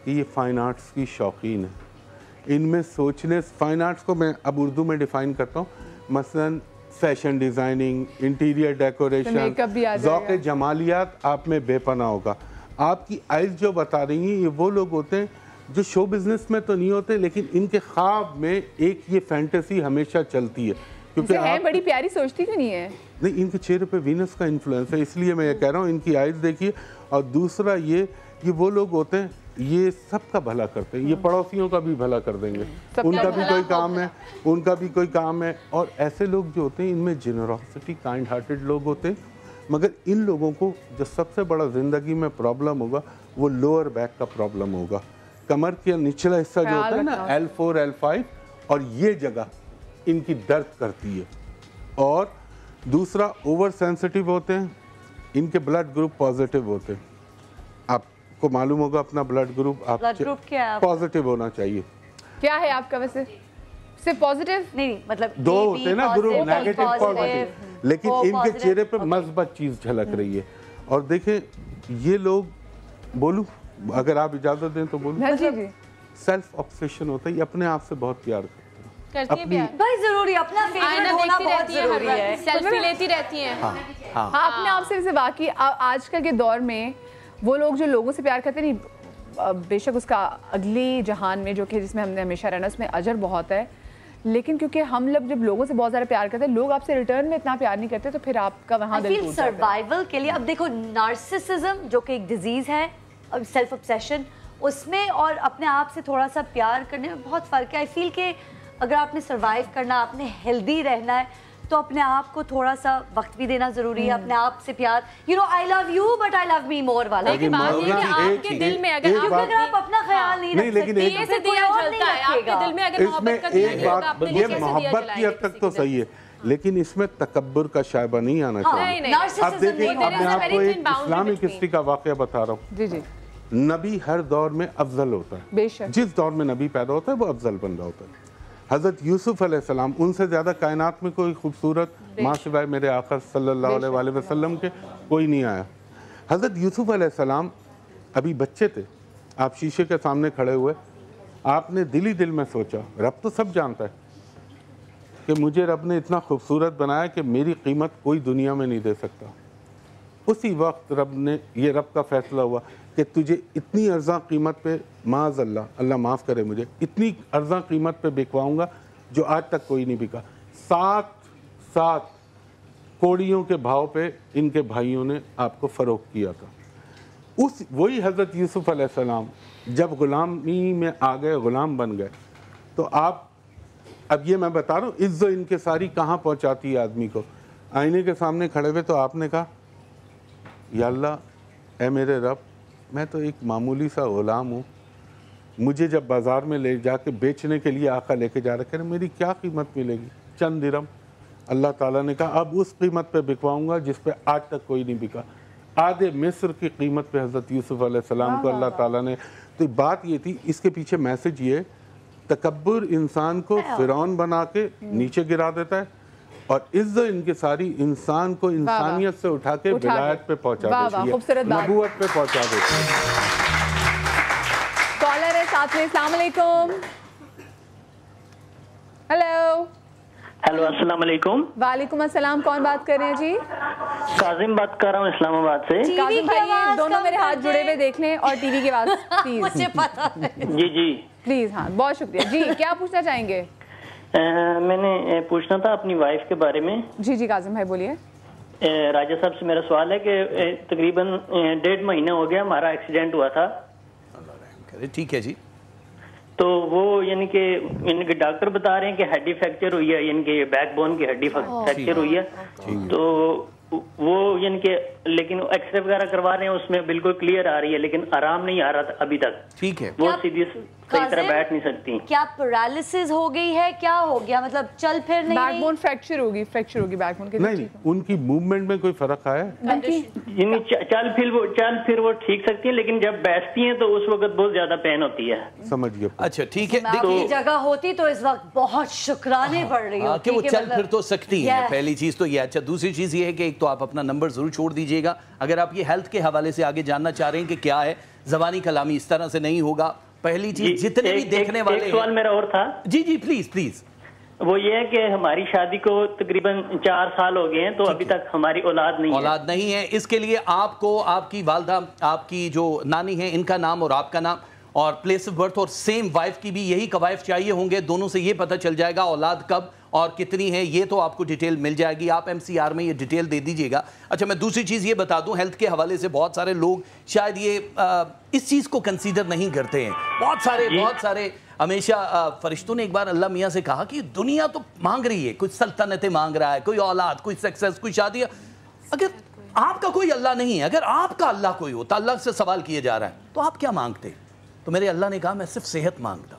कि ये फाइन आर्ट्स की शौकीन है। इनमें सोचने, फाइन आर्ट्स को मैं अब उर्दू में डिफाइन करता हूँ, मसलन फैशन डिज़ाइनिंग, इंटीरियर डेकोरेशन, ज़ौक़ जमालियात आप में बेपना होगा। आपकी आइज़ जो बता रही हैं, ये वो लोग होते हैं जो शो बिजनेस में तो नहीं होते, लेकिन इनके ख्वाब में एक ये फैंटेसी हमेशा चलती है, क्योंकि आप बड़ी प्यारी सोचती क्यों नहीं है? नहीं, इनके चेहरे पे वीनस का इन्फ्लुएंस है, इसलिए मैं ये कह रहा हूँ, इनकी आइज़ देखिए। और दूसरा ये वो लोग होते हैं, ये सबका भला करते हैं, ये पड़ोसियों का भी भला कर देंगे, उनका भी कोई काम है, उनका भी कोई काम है। और ऐसे लोग जो होते हैं, इनमें जेनरोसिटी, काइंड हार्टेड लोग होते हैं। मगर इन लोगों को जो सबसे बड़ा ज़िंदगी में प्रॉब्लम होगा, वो लोअर बैक का प्रॉब्लम होगा। कमर का निचला हिस्सा जो होता है ना, L4 L5, और ये जगह इनकी दर्द करती है। और दूसरा, ओवर सेंसिटिव होते हैं, इनके ब्लड ग्रुप पॉजिटिव होते हैं। आपको मालूम होगा अपना ब्लड ग्रुप, आप पॉजिटिव होना चाहिए। क्या है आपका वैसे? सिर्फ पॉजिटिव नहीं, मतलब दो होते हैं ना ग्रुप, नेगेटिव पॉजिटिव, लेकिन इनके चेहरे पे मस्बत चीज झलक रही है। और देखें, ये लोग, बोलूं अगर आप इजाजत दें तो बोलूं, सेल्फ ऑब्सेशन होता है, ये अपने आप से बहुत प्यार करती है। प्यार भाई जरूरी, अपना फेवरेट होना बहुत जरूरी है, सेल्फी लेती रहती हैं। हाँ, अपने आप से बाकी आजकल के दौर में वो लोग जो लोगों से प्यार करते नहीं, बेशक उसका अगली जहान में जो कि जिसमें हमने हमेशा रहना, उसमें अजर बहुत है, लेकिन क्योंकि हम लोग जब लोगों से बहुत ज़्यादा प्यार करते हैं, लोग आपसे रिटर्न में इतना प्यार नहीं करते, तो फिर आपका वहाँ दिल टूट जाता है। सर्वाइवल के लिए अब देखो, नार्सिसिज्म जो कि एक डिजीज़ है, सेल्फ ऑब्सेशन, उसमें और अपने आप से थोड़ा सा प्यार करने में बहुत फ़र्क है। आई फील कि अगर आपने सर्वाइव करना, आपने हेल्दी रहना है, तो अपने आप को थोड़ा सा वक्त भी देना जरूरी है, अपने आप से प्यार, you know I love you but I love me more वाला। लेकिन बात ये है कि आपके दिल में अगर आप अपना ख्याल नहीं रख सकते, दिए से दिया जलता है, आपके दिल में अगर मोहब्बत का दिया नहीं होगा, अपने लिए कैसे दिया मोहब्बत की हद तक तो सही है, लेकिन इसमें तकब्बुर का शायबा नहीं आना चाहिए। अब देखिए, अब मैं आपको एक इस्लामिक हिस्ट्री का वाकया बता रहा हूँ। जी जी। नबी हर दौर में अफजल होता है, बेशक। जिस दौर में नबी पैदा होता है वो अफजल बंदा होता है। हज़रत यूसुफ अलैहिस्सलाम, उनसे ज़्यादा कायनात में कोई खूबसूरत माँ सिवाय मेरे आका सल्लल्लाहु अलैहि वसल्लम के कोई नहीं आया। हज़रत यूसुफ अलैहिस्सलाम अभी बच्चे थे, आप शीशे के सामने खड़े हुए, आपने दिल ही दिल में सोचा, रब तो सब जानता है कि मुझे रब ने इतना खूबसूरत बनाया कि मेरी कीमत कोई दुनिया में नहीं दे सकता। उसी वक्त रब ने, ये रब का फैसला हुआ कि तुझे इतनी अर्जा कीमत पे, माज़अल्लाह, अल्लाह माफ़ करे मुझे, इतनी अर्जा कीमत पे बिकवाऊंगा जो आज तक कोई नहीं बिका। 7 कौड़ियों के भाव पे इनके भाइयों ने आपको फ़रोख्त किया था। उस वही हज़रत यूसुफ अलैहिस्सलाम जब ग़ुलामी में आ गए, ग़ुलाम बन गए, तो आप, अब ये मैं बता रहा हूँ, इज्जो इनके सारी कहाँ पहुँचाती है आदमी को। आईने के सामने खड़े हुए तो आपने कहा, या अल्लाह, ऐ मेरे रब, मैं तो एक मामूली सा ग़ुलाम हूँ, मुझे जब बाज़ार में ले जाके बेचने के लिए आका लेके जा रखे, मेरी क्या कीमत मिलेगी? चंद दिरहम। अल्लाह ताला ने कहा, अब उस कीमत पे बिकवाऊंगा जिस पे आज तक कोई नहीं बिका। आधे मिस्र की कीमत पे हज़रत यूसुफ अलैहिस्सलाम को अल्लाह ताला ने, तो बात ये थी, इसके पीछे मैसेज ये, तकब्बुर इंसान को फ़िरौन बना के नीचे गिरा देता है, और इज्जत इनके सारी इंसान को इंसानियत से उठा के विलायत पे पहुंचा देती है, नबूवत पे पहुंचा देती है। कॉलर है साथ में, अस्सलाम वालेकुम। हेलो हेलो, अस्सलाम वालेकुम। वालेकुम अस्सलाम, कौन बात कर रहे हैं जी? काजिम बात कर रहा हूँ इस्लामाबाद से। काजिम भाई, दोनों मेरे हाथ जुड़े हुए देख लें और टीवी की आवाज प्लीज। मुझे पता है। जी जी प्लीज, हाँ बहुत शुक्रिया जी। क्या पूछना चाहेंगे? मैंने पूछना था अपनी वाइफ के बारे में। जी जी काजिम भाई बोलिए। राजा साहब से मेरा सवाल है कि तकरीबन 1.5 महीना हो गया हमारा एक्सीडेंट हुआ था। ठीक है जी। तो वो यानी कि डॉक्टर बता रहे हैं कि हड्डी फ्रैक्चर हुई है, यानी कि बैकबोन की हड्डी फ्रैक्चर हुई है। तो वो यानी कि, लेकिन एक्सरे वगैरह करवा रहे हैं, उसमें बिल्कुल क्लियर आ रही है, लेकिन आराम नहीं आ रहा था अभी तक। ठीक है। वो सीधी सही तरह बैठ नहीं सकती। क्या पैरालिसिस हो गई है, क्या हो गया, मतलब चल फिर नहीं? बैकबोन फ्रैक्चर होगी बैकबोन के। नहीं, उनकी मूवमेंट में कोई फर्क आया? चल फिर वो ठीक सकती है, लेकिन जब बैठती हैं तो उस वक्त बहुत ज्यादा पेन होती है। समझ गया। अच्छा ठीक है। देखिए जगह होती तो इस वक्त बहुत शुक्राने पड़ रही होती कि वो चल फिर तो सकती है। पहली चीज तो ये। अच्छा, दूसरी चीज ये है कि एक तो आप अपना नंबर जरूर छोड़ दीजिएगा अगर आप ये हेल्थ के हवाले से आगे जानना चाह रहे हैं कि क्या है। ज़बानी कलामी इस तरह से नहीं होगा। पहली चीज, जितने भी देखने वाले, एक सवाल मेरा और था। जी जी प्लीज प्लीज। वो ये है कि हमारी शादी को तकरीबन 4 साल हो गए हैं, तो अभी तक हमारी औलाद नहीं है। इसके लिए आपको आपकी वालदा, आपकी जो नानी है, इनका नाम और आपका नाम और प्लेस ऑफ बर्थ, और सेम वाइफ की भी यही कवायफ चाहिए होंगे। दोनों से ये पता चल जाएगा औलाद कब और कितनी है, ये तो आपको डिटेल मिल जाएगी। आप MCR में ये डिटेल दे दीजिएगा। अच्छा, मैं दूसरी चीज़ ये बता दूं, हेल्थ के हवाले से बहुत सारे लोग शायद ये इस चीज़ को कंसीडर नहीं करते हैं। बहुत सारे हमेशा फरिश्तों ने एक बार अल्लाह मियाँ से कहा कि दुनिया तो मांग रही है, कुछ सल्तनतें मांग रहा है, कोई औलाद, कोई सक्सेस, कोई शादी। अगर आपका कोई अल्लाह नहीं है, अगर आपका अल्लाह कोई होता, अल्लाह से सवाल किया जा रहा है, तो आप क्या मांगते? तो मेरे अल्लाह ने कहा मैं सिर्फ सेहत मांगता।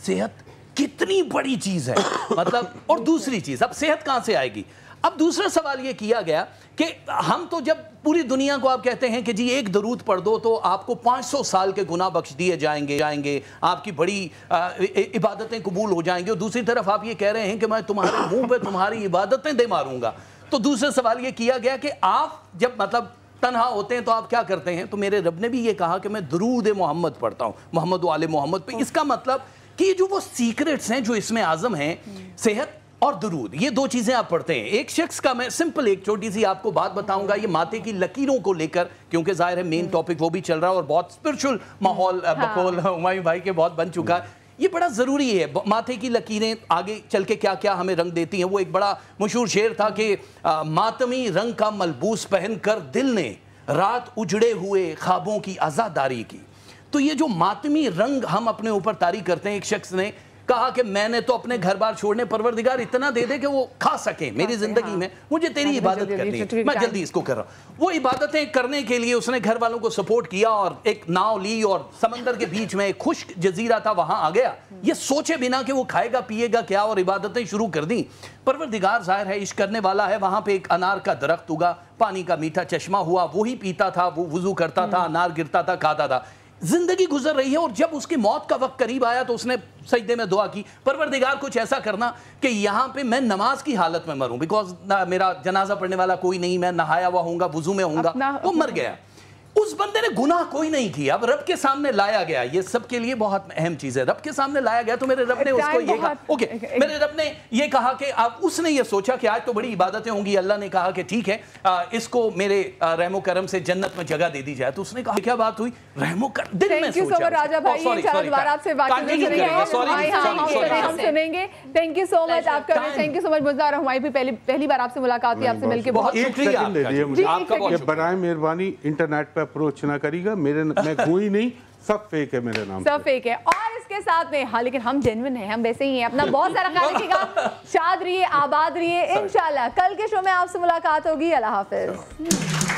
सेहत कितनी बड़ी चीज है, मतलब। और दूसरी चीज, अब सेहत कहां से आएगी? अब दूसरा सवाल ये किया गया कि हम तो जब पूरी दुनिया को आप कहते हैं कि जी एक दरूद पढ़ दो तो आपको 500 साल के गुनाह बख्श दिए जाएंगे, आपकी बड़ी इबादतें कबूल हो जाएंगी, और दूसरी तरफ आप ये कह रहे हैं कि मैं तुम्हारे मुंह पे तुम्हारी इबादतें दे मारूंगा। तो दूसरा सवाल ये किया गया कि आप जब मतलब तन्हा होते हैं तो आप क्या करते हैं? तो मेरे रब ने भी ये कहा कि मैं दरूद मोहम्मद पढ़ता हूँ, मोहम्मद वाले मोहम्मद पे। इसका मतलब कि ये जो वो सीक्रेट्स हैं जो इसमें आजम हैं, सेहत और दरूद, ये 2 चीजें आप पढ़ते हैं। एक शख्स का मैं सिंपल एक छोटी सी आपको बात बताऊंगा, ये माथे की लकीरों को लेकर, क्योंकि जाहिर है मेन टॉपिक वो भी चल रहा है और बहुत स्पिरिचुअल माहौल बकौल हुमायूं भाई के बहुत बन चुका है। ये बड़ा ज़रूरी है। माथे की लकीरें आगे चल के क्या क्या हमें रंग देती हैं। वो एक बड़ा मशहूर शेर था कि मातमी रंग का मलबूस पहनकर दिल ने रात उजड़े हुए ख्वाबों की आज़ादारी की। तो ये जो मातमी रंग हम अपने ऊपर तारी करते हैं, एक शख्स ने कहा कि मैंने तो अपने घर बार छोड़ने, परवरदिगार इतना दे दे कि वो खा सके मेरी जिंदगी में, मुझे तेरी इबादत करनी है, मैं जल्दी इसको कर रहा हूँ। वो इबादतें करने के लिए उसने घर वालों को सपोर्ट किया और एक नाव ली और समंदर के बीच में एक खुश्क जजीरा था, वहां आ गया, ये सोचे बिना कि वो खाएगा पिएगा क्या, और इबादतें शुरू कर दी। परवरदिगार जाहिर है इश्क करने वाला है, वहां पे एक अनार का दरख्त उगा, पानी का मीठा चश्मा हुआ, वो ही पीता था, वो वुजू करता था, अनार गिरता था, खाता था, जिंदगी गुजर रही है। और जब उसकी मौत का वक्त करीब आया तो उसने सजदे में दुआ की, परवरदिगार कुछ ऐसा करना कि यहाँ पे मैं नमाज की हालत में मरूं, बिकॉज मेरा जनाजा पढ़ने वाला कोई नहीं, मैं नहाया हुआ होऊंगा, वुजू में होऊंगा। वो मर गया। उस बंदे ने गुनाह कोई नहीं किया, अब रब के सामने लाया गया। ये सबके लिए बहुत अहम चीज है, रब के सामने लाया गया। तो मेरे रब ने उसको ये कहा, ओके, मेरे रब ने ये कहा कि अब उसने ये सोचा कि आज तो बड़ी इबादतें होंगी, अल्लाह ने कहा कि ठीक है इसको मेरे रहमो करम से जन्नत में जगह दे दी जाए। तो उसने कहा क्या बात हुई, रहमो कर दिल में सोचा। राजा भाई आपसे बात हम सुनेंगे। थैंक यू सो मच आपका, थैंक यू सो मच मुज़्ज़ार। हमारी भी पहली बार आपसे मुलाकात हुई, आपसे मिलकर बहुत शुक्रिया। बराए मेहरबानी इंटरनेट पे अप्रोच ना करिएगा, मैं कोई नहीं, सब फेक है मेरे नाम, सब फेक है। और इसके साथ में हाँ, लेकिन हम जेन्युइन हैं, हम वैसे ही हैं। अपना बहुत सारा ख्याल रखिएगा, शाद रहिए, आबाद रहिए। इंशाल्लाह कल के शो में आपसे मुलाकात होगी। अल्लाह हाफिज।